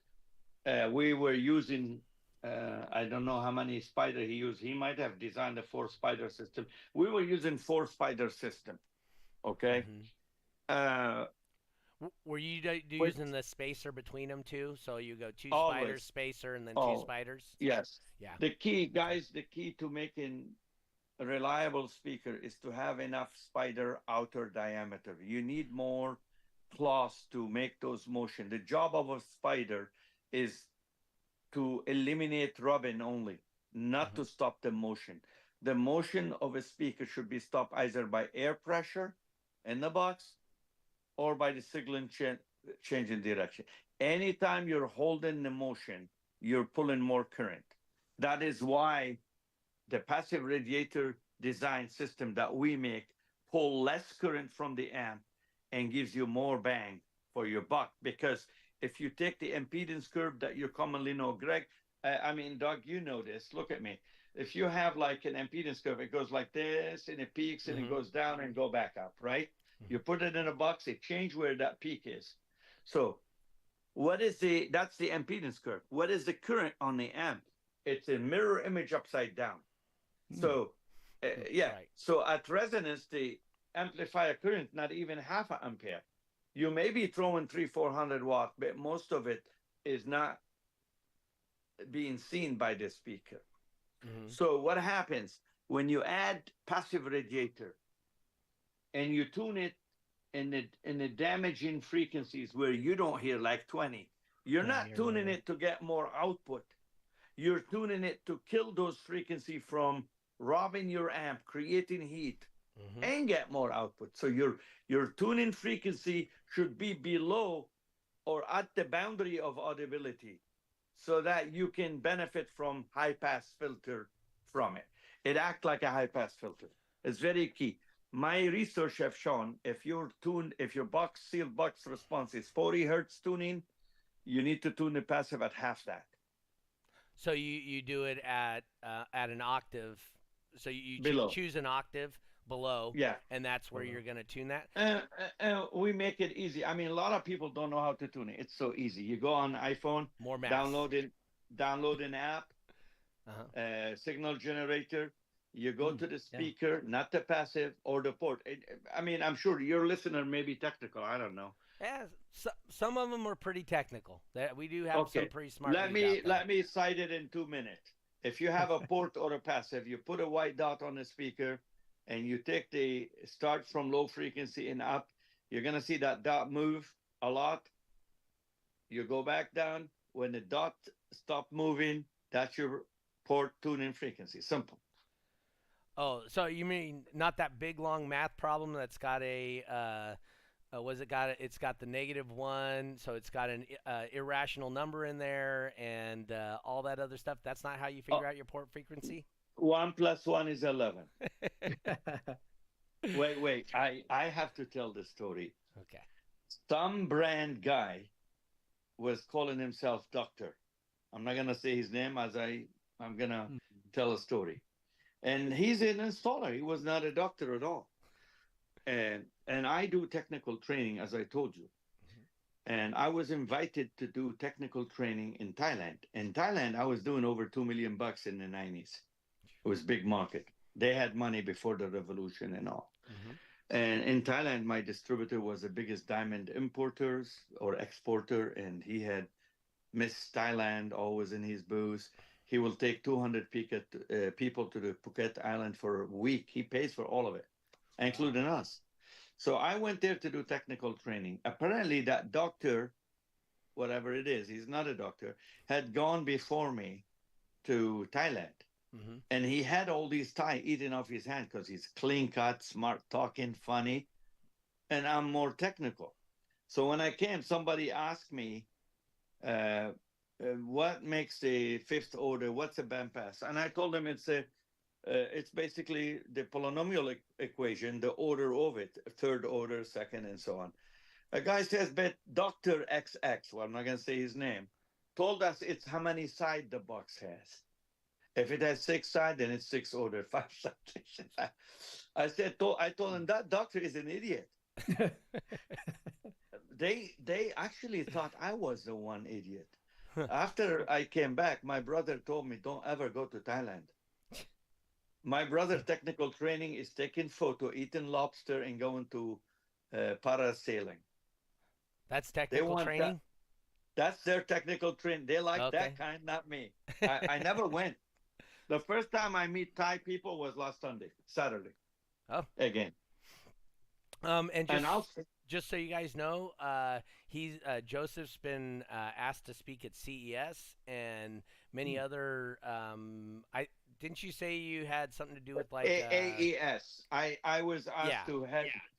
We were using I don't know how many spider he used. He might have designed a four spider system. We were using four spider system. Okay. Hmm. Uh, Were you with using the spacer between them too? So you go two spiders, always, spacer, and then two oh spiders. yes. Yeah. The key, Okay. guys, the key to making a reliable speaker is to have enough spider outer diameter. You need more claws to make those motion. The job of a spider is to eliminate rubbing only, not Hmm. to stop the motion. The motion of a speaker should be stopped either by air pressure in the box or by the signal change in direction. Anytime you're holding the motion, you're pulling more current. That is why the passive radiator design system that we make pull less current from the amp and gives you more bang for your buck. Because if you take the impedance curve that you commonly know, Greg, I mean, Doug, you know this. Look at me. If you have like an impedance curve, it goes like this and it peaks and it Hmm. goes down and go back up, right? You put it in a box, it change where that peak is. So that's the impedance curve. What is the current on the amp? It's a mirror image upside down. Mm. So, yeah. Right. So at resonance, the amplifier current not even half an ampere. You may be throwing 300-400 watt, but most of it is not being seen by the speaker. Hmm. So what happens when you add passive radiator and you tune it in the damaging frequencies where you don't hear like 20? You're Yeah, not you're tuning right. it to get more output. You're tuning it to kill those frequency from robbing your amp, creating heat, Hmm. and get more output. So your tuning frequency should be below or at the boundary of audibility so that you can benefit from high pass filter from it. It acts like a high pass filter. It's very key. My research have shown if your box sealed box response is 40 hertz tuning, you need to tune the passive at half that. So you do it at an octave. So you Below. choose an octave below, Yeah. and that's where Below. you're gonna tune that. We make it easy. I mean, a lot of people don't know how to tune it. It's so easy. You go on iPhone, More math. download it, download an app, Uh-huh. signal generator. You go Mm. to the Yeah. speaker, not the passive or the port. I mean, I'm sure your listener may be technical. I don't know. Yeah, some of them are pretty technical. That we do have some Okay, pretty smart let dudes out me there. let me cite it in 2 minutes. If you have a port or a passive, you put a white dot on the speaker, and you take the start from low frequency and up. You're gonna see that dot move a lot. You go back down. When the dot stop moving, that's your port tuning frequency. Simple. Oh, so you mean not that big long math problem that's got was it got it's got the -1, so it's got an irrational number in there and all that other stuff. That's not how you Oh, figure out your port frequency. 1 + 1 is 11. Wait. I have to tell the story. Okay. Some brand guy was calling himself doctor. I'm not gonna say his name as I'm gonna Mhm. tell a story. And he's an installer. He was not a doctor at all. And I do technical training, as I told you. Mhm. And I was invited to do technical training in Thailand. In Thailand, I was doing over 2 million bucks in the 90s. It was big market. They had money before the revolution and all. Mhm. And in Thailand, my distributor was the biggest diamond importers or exporter, and he had Miss Thailand always in his booth. He will take 200 people to the Phuket Island for a week. He pays for all of it, Wow. including us. So I went there to do technical training. Apparently, that doctor, whatever it is, he's not a doctor, had gone before me to Thailand. Mhm. And he had all these Thai eating off his hand because he's clean cut, smart talking, funny, and I'm more technical. So when I came, somebody asked me, uh, what makes the fifth order? What's a bandpass? And I told them it's basically the polynomial equation, the order of it, third order, second, and so on. A guy says, but Dr. XX, well, I'm not going to say his name, told us it's how many side the box has. If it has six side, then it's six order, five side. I told him that doctor is an idiot. They actually thought I was the one idiot. After I came back, my brother told me, don't ever go to Thailand. My brother technical training is taking photo, eating lobster, and going to parasailing. That's They technical want that. training. That's their technical training. They like that Okay. kind, not me. I never went. The first time I meet Thai people was last Saturday Oh. again. And And I'll just so you guys know, he's Joseph's been asked to speak at CES and many other. I didn't you say you had something to do with like AES. I was yeah, asked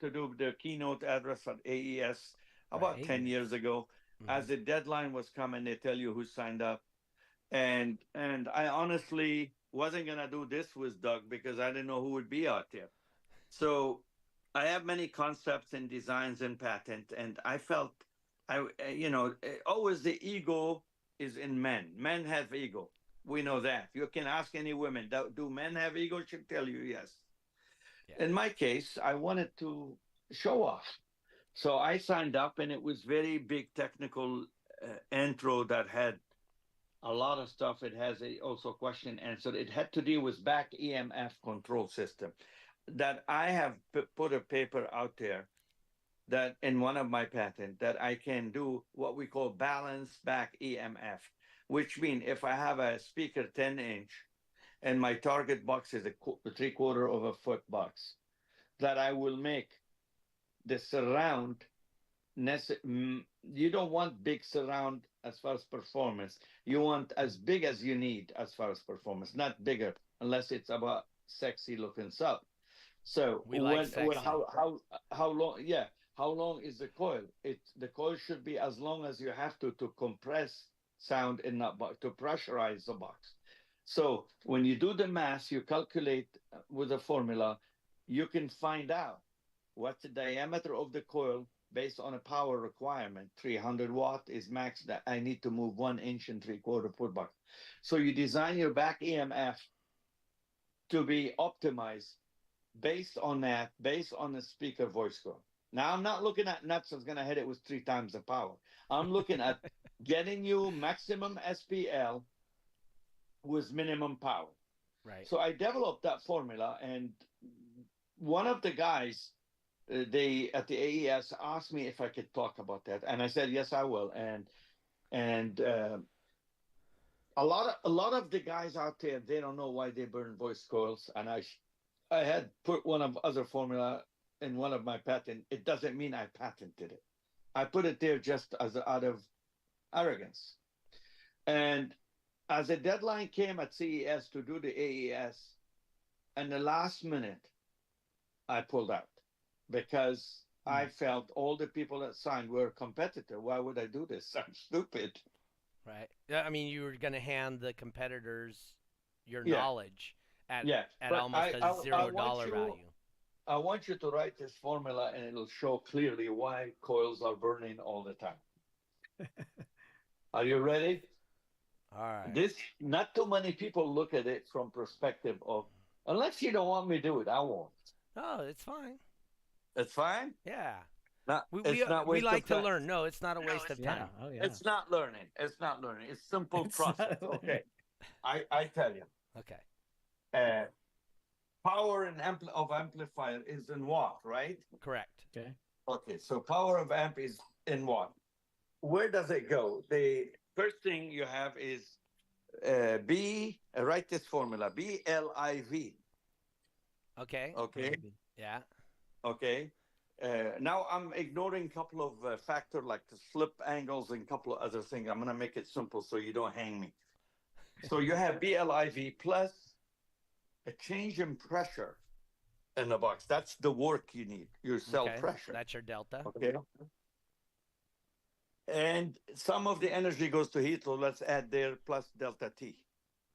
to do the keynote address at AES about right. 10 years ago. As Mhm. the deadline was coming, they tell you who signed up. And I honestly wasn't gonna do this with Doug because I didn't know who would be out there. So I have many concepts and designs and patent, and I felt always the ego is in men. Men have ego. We know that. You can ask any women, do men have ego? She'll tell you yes. Yeah. In my case, I wanted to show off. So I signed up, and it was very big technical intro that had a lot of stuff. It has also question answer. It had to deal with back EMF control system that I have put a paper out there that in one of my patents that I can do what we call balance back EMF, which means if I have a speaker 10-inch and my target box is a 3/4 of a foot box, that I will make the surround you don't want big surround as far as performance. You want as big as you need as far as performance, not bigger unless it's about sexy looking stuff. So We like sexy. how long? Yeah, how long is the coil? The coil should be as long as you have to compress sound in that box to pressurize the box. So when you do the math, you calculate with a formula, you can find out what's the diameter of the coil based on a power requirement. 300 watt is max that I need to move 1 inch and 3/4 foot box. So you design your back EMF to be optimized based on that, based on the speaker voice score. Now I'm not looking at nuts that's gonna hit it with 3 times the power. I'm looking at getting you maximum SPL with minimum power. Right. So I developed that formula, and one of the guys, they at the AES asked me if I could talk about that, and I said yes, I will. And a lot of the guys out there, they don't know why they burn voice coils, and I had put one of other formula in one of my patent. It doesn't mean I patented it. I put it there just as out of arrogance. And as a deadline came at CES to do the AES, and the last minute, I pulled out because I felt all the people that signed were a competitor. Why would I do this? I'm stupid. Right. Yeah, I mean, you were going to hand the competitors your Yeah, knowledge at yeah. at But almost a I $0 value. I want you to write this formula, and it'll show clearly why coils are burning all the time. Are you ready? All right. This, not too many people look at it from perspective of, unless you don't want me to do it, I won't. Oh, it's fine. It's fine. Yeah. Not, We we it's uh, not we waste like of to time. learn. No, it's not a waste of Yeah. time. Oh yeah. It's not learning. It's not learning. It's simple It's not process. learning. Okay. I tell you, Okay. uh, power and of amplifier is in watt, right? Correct. Okay. Okay. So power of amp is in watt. Where does it go? The first thing you have is write this formula, BLIV. Okay. Okay. Yeah. Okay. Now I'm ignoring a couple of factors like the slip angles and a couple of other things. I'm going to make it simple so you don't hang me. So you have BLIV plus a change in pressure in the box. That's the work you need, your cell Okay. pressure. That's your delta. Okay. And some of the energy goes to heat, so let's add there plus delta T.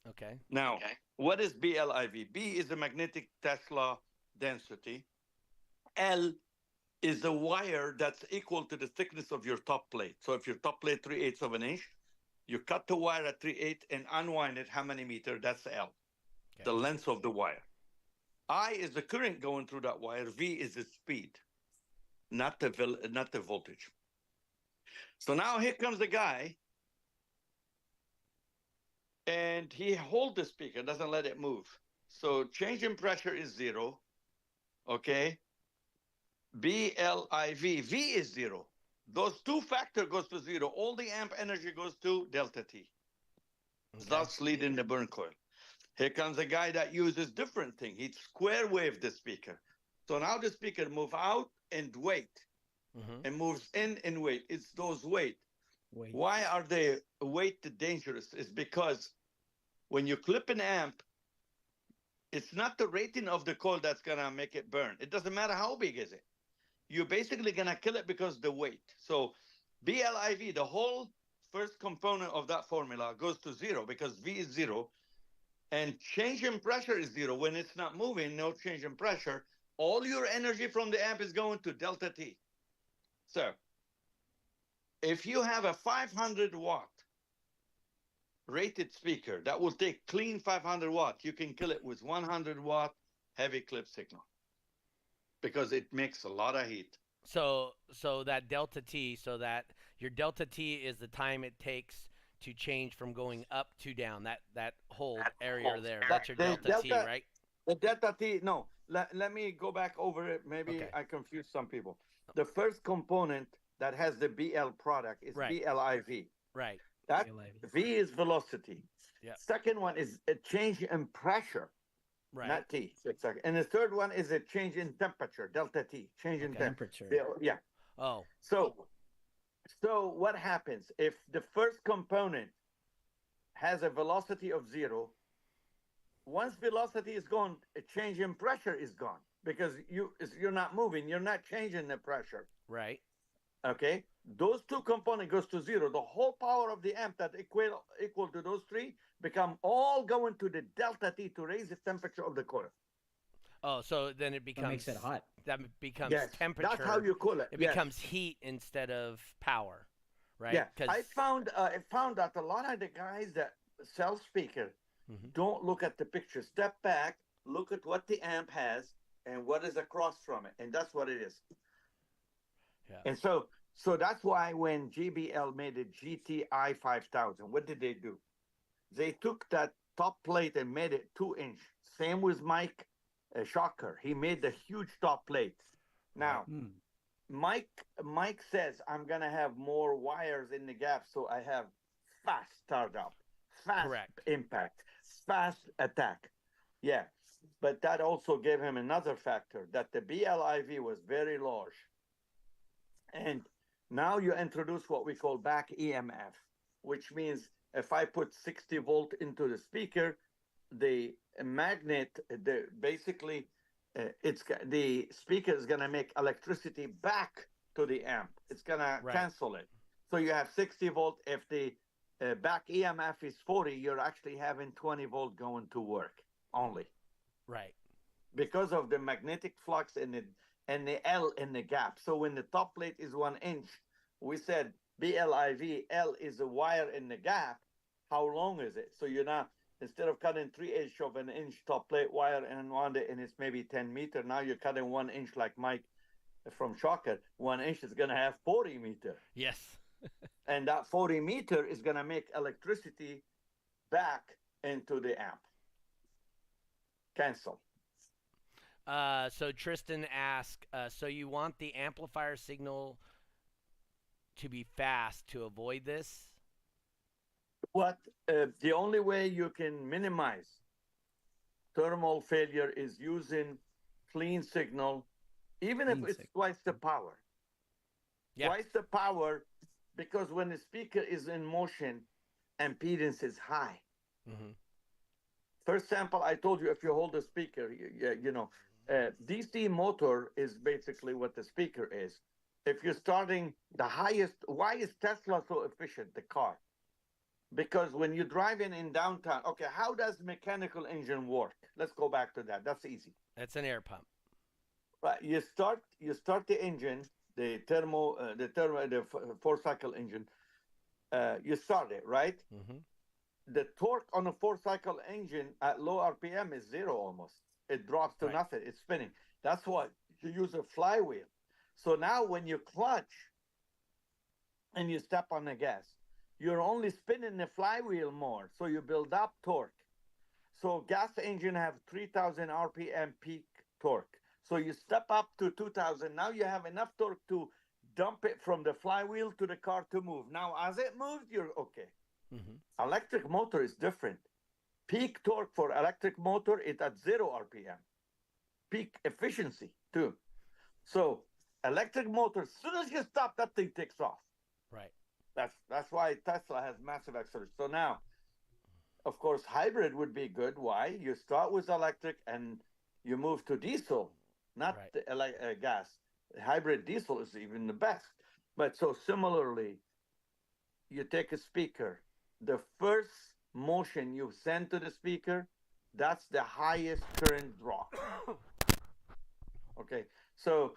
Okay. Now, what is BLIV? B is the magnetic Tesla density. L is the wire that's equal to the thickness of your top plate. So if your top plate 3/8 of an inch, you cut the wire at 3/8 and unwind it. How many meters? That's L, the Okay. length of the wire. I is the current going through that wire. V is the speed, not the voltage. So now here comes the guy, and he holds the speaker, doesn't let it move. So change in pressure is 0. Okay. BLIV, V is 0. Those two factor goes to 0. All the amp energy goes to delta T. Okay. Thus leading the burn coil. Here comes a guy that uses different thing. He square wave the speaker. So now the speaker move out and wait, and moves in and wait. It's those wait. Wait. Why are they weight dangerous? Is because when you clip an amp, it's not the rating of the coil that's gonna make it burn. It doesn't matter how big is it. You're basically gonna kill it because the weight. So BLIV, the whole first component of that formula goes to 0 because V is 0, and change in pressure is 0. When it's not moving, no change in pressure. All your energy from the amp is going to delta T. So if you have a 500 watt rated speaker that will take clean 500 watt, you can kill it with 100 watt heavy clip signal because it makes a lot of heat. So that delta T, so that your delta T is the time it takes to change from going up to down. That whole area there. That's your delta T, right? The delta T, no. Let me go back over it. Maybe Okay. I confused some people. The first component that has the BL product is Right. BLIV. Right. That BLIV. V is velocity. Yep. Second one is a change in pressure, Right. not T. Exactly. And the third one is a change in temperature, delta T, change in Okay. temperature. Temperature. Yeah. Oh. So what happens if the first component has a velocity of 0? Once velocity is gone, a change in pressure is gone because you're not moving, you're not changing the pressure. Right. Okay, those two components goes to 0. The whole power of the amp that equal to those three become all going to the delta T to raise the temperature of the coil. Oh, so then it That becomes makes it hot. That becomes Yes, temperature. that's how you cool it. It Yes. becomes heat instead of power, right? Yeah, 'Cause- I found that a lot of the guys that sell speaker Mhm. don't look at the picture. Step back, look at what the amp has and what is across from it, and that's what it is. Yeah. And so that's why when JBL made a GTI 5000, what did they do? They took that top plate and made it 2-inch. Same with Mike Shocker. He made the huge top plate. Now, Hmm. Mike says I'm gonna have more wires in the gap, so I have fast startup, fast Correct. impact, fast attack. Yeah, but that also gave him another factor that the BLIV was very large, and now you introduce what we call back EMF, which means if I put 60 volt into the speaker, the magnet, basically the speaker is going to make electricity back to the amp. It's going to Right. cancel it. So you have 60 volt. If the back EMF is 40, you're actually having 20 volt going to work only Right. because of the magnetic flux and the L in the gap. So when the top plate is 1 inch, we said BLIV, L is a wire in the gap. how long is it? So you're not, instead of cutting 3/8 of an inch top plate wire and around it, and it's maybe 10 meter. Now you're cutting 1 inch like Mike from Shocker. 1 inch is going to have 40 meter. Yes. And that 40 meter is going to make electricity back into the amp. Cancel. So Tristan asked, so you want the amplifier signal to be fast to avoid this? What the only way you can minimize thermal failure is using clean signal, even if Clean it's signal. twice the power. Yeah. Twice the power, because when the speaker is in motion, impedance is high. Mm-hmm. First sample, I told you, if you hold a speaker, DC motor is basically what the speaker is. If you're starting the highest, why is Tesla so efficient, the car? Because when you're driving in downtown, okay, how does mechanical engine work? Let's go back to that. That's easy. That's an air pump. Right. You start the engine, the four cycle engine. You start it, right? Mm-hmm. The torque on a four cycle engine at low RPM is zero almost. It drops to Right. nothing. It's spinning. That's why you use a flywheel. So now when you clutch and you step on the gas, you're only spinning the flywheel more. So you build up torque. So gas engine have 3,000 RPM peak torque. So you step up to 2,000. Now you have enough torque to dump it from the flywheel to the car to move. Now as it moves, you're okay. Mm-hmm. Electric motor is different. Peak torque for electric motor is at 0 RPM. Peak efficiency too. So electric motor, as soon as you stop, that thing takes off. Right. That's why Tesla has massive acceleration. So now, of course, hybrid would be good. Why? You start with electric and you move to diesel, not Right. gas. Hybrid diesel is even the best. But so similarly, you take a speaker, the first motion you send to the speaker, that's the highest current draw. Okay, so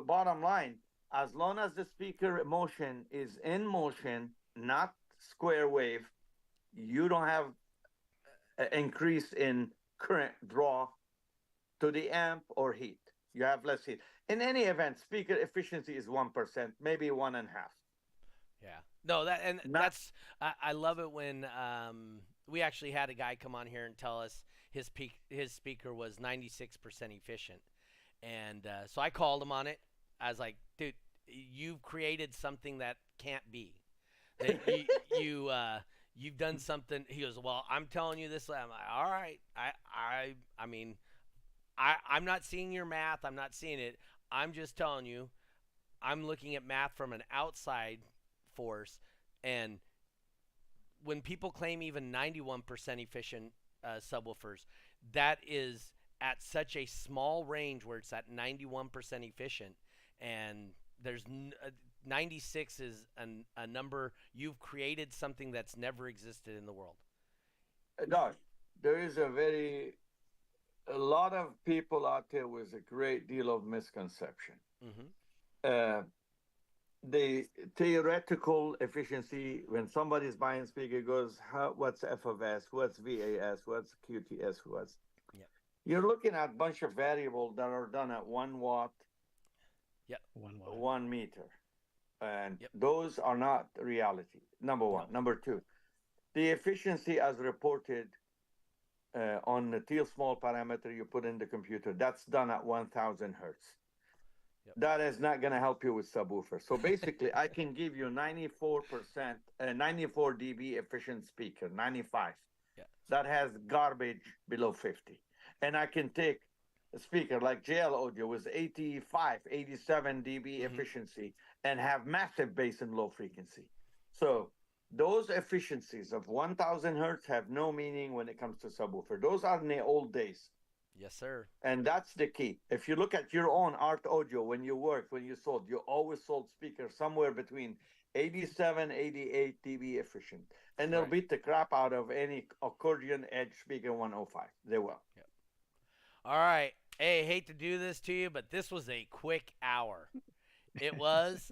bottom line, as long as the speaker motion is in motion, not square wave, you don't have an increase in current draw to the amp or heat. You have less heat. In any event, speaker efficiency is 1%, maybe 1.5. Yeah. No, Not that's I love it when we actually had a guy come on here and tell us his speaker was 96% efficient, and so I called him on it. I was like, dude, you've created something that can't be. That you've done something. He goes, well, I'm telling you this. I'm like, all right. I mean, I'm not seeing your math. I'm not seeing it. I'm just telling you. I'm looking at math from an outside force, and when people claim even 91% efficient subwoofers, that is at such a small range where it's at 91% efficient, and 96 is a number. You've created something that's never existed in the world. no, there is a lot of people out there with a great deal of misconception. Mm-hmm. Uh, the theoretical efficiency, when somebody's buying speaker, goes, what's F of S, what's VAS, what's QTS, what's. Yep. You're looking at a bunch of variables that are done at 1 watt, Yep. 1 watt. 1 meter. And Yep. those are not reality, number one. No. Number two, the efficiency as reported on the teal small parameter you put in the computer, that's done at 1,000 hertz. Yep. That is not going to help you with subwoofer. So basically, I can give you 94%, 94 dB efficient speaker, 95. Yeah. That has garbage below 50. And I can take a speaker like JL Audio with 85, 87 dB efficiency and have massive bass and low frequency. So those efficiencies of 1,000 hertz have no meaning when it comes to subwoofer. Those are in the old days. Yes, sir. And that's the key. If you look at your own art audio, when you worked, when you sold, you always sold speakers somewhere between 87, 88 dB efficient. And they'll beat the crap out of any accordion edge speaker 105. They will. Yep. All right. Hey, hate to do this to you, but this was a quick hour. It was,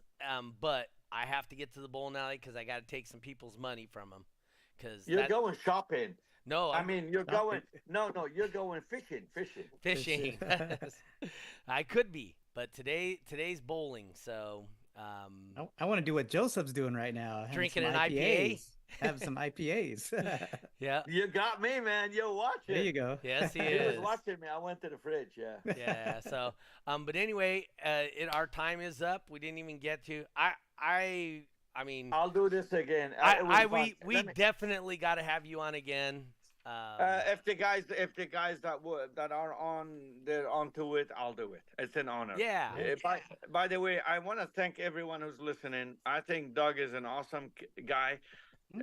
but I have to get to the bowling alley because I got to take some people's money from them because You're going shopping. no, I mean, you're Shopping. going. No, you're going fishing. fishing. I could be, but today's bowling, so I want to do what Joseph's doing right now. Having drinking some an IPA. Have some IPAs. Yeah. You got me, man. You're watching. There you go. Yes, he He is. was watching me. I went to the fridge. Yeah. Yeah. So, but anyway, our time is up. We didn't even get to. I mean, I'll do this again. It was fun. we Let me- definitely got to have you on again. if the guys that are on, they're onto it, I'll do it. It's an honor. Yeah. By the way, I want to thank everyone who's listening. I think Doug is an awesome guy.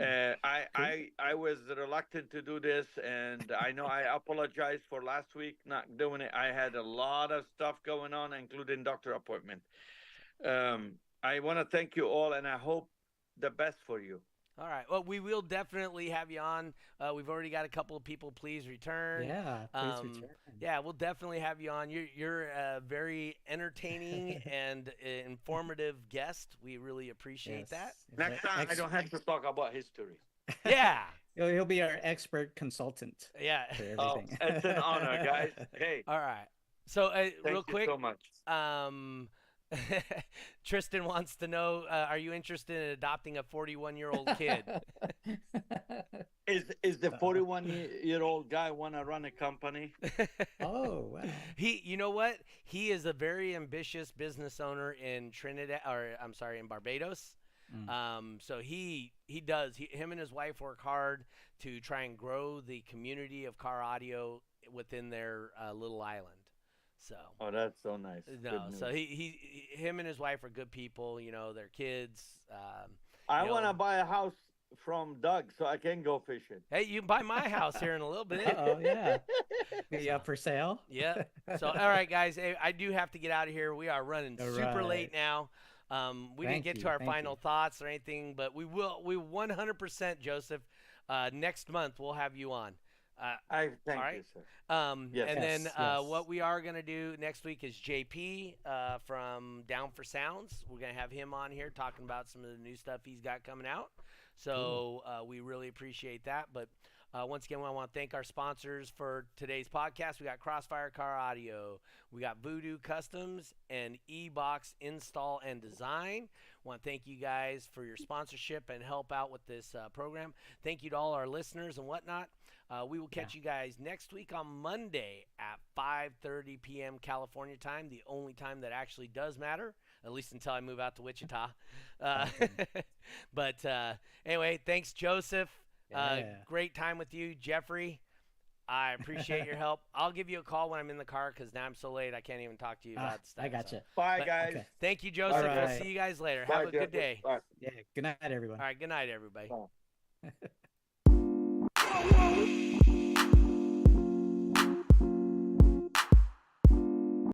I was reluctant to do this, and I know I apologize for last week not doing it. I had a lot of stuff going on, including doctor appointment. I want to thank you all, and I hope the best for you. All right. Well, we will definitely have you on. We've already got a couple of people. Please return. Yeah, please return. Yeah, we'll definitely have you on. You're a very entertaining and informative guest. We really appreciate that. Next time, I don't have to talk about history. Yeah. He'll be our expert consultant Yeah. for Oh, everything. it's an honor, guys. Hey, All right. So thank real you quick, so much. Tristan wants to know: are you interested in adopting a 41-year-old kid? Is the 41-year-old guy want to run a company? Oh, wow. You know what? He is a very ambitious business owner in in Barbados. So he does. Him and his wife work hard to try and grow the community of car audio within their little island. So. Oh, that's so nice. No, Good news. so him and his wife are good people. You know, their kids. I you want to know. buy a house from Doug so I can go fishing. Hey, you can buy my house here in a little bit. Oh, yeah. Be up for sale? Yeah. So, all right, guys, hey, I do have to get out of here. We are running All super right. late now. We didn't Thank get to you, our thank final you. thoughts or anything, but we 100%, Joseph. Next month we'll have you on. I thank all right. you, sir. And Yes. then Yes. what we are going to do next week is JP from Down for Sounds. We're going to have him on here talking about some of the new stuff he's got coming out. So we really appreciate that. But once again, I want to thank our sponsors for today's podcast. We got Crossfire Car Audio. We got Voodoo Customs and E-Box Install and Design. I want to thank you guys for your sponsorship and help out with this program. Thank you to all our listeners and whatnot. We will catch you guys next week on Monday at 5:30 p.m. California time, the only time that actually does matter, at least until I move out to Wichita. But anyway, thanks, Joseph. Yeah. Great time with you, Jeffrey. I appreciate your help. I'll give you a call when I'm in the car because now I'm so late I can't even talk to you about stuff. I gotcha. Bye, But- guys. Okay. Thank you, Joseph. All We'll right. see you guys later. Bye, Have a good Jeffrey. day. Bye. Yeah. Good night, everyone. All right, good night, everybody. Bye.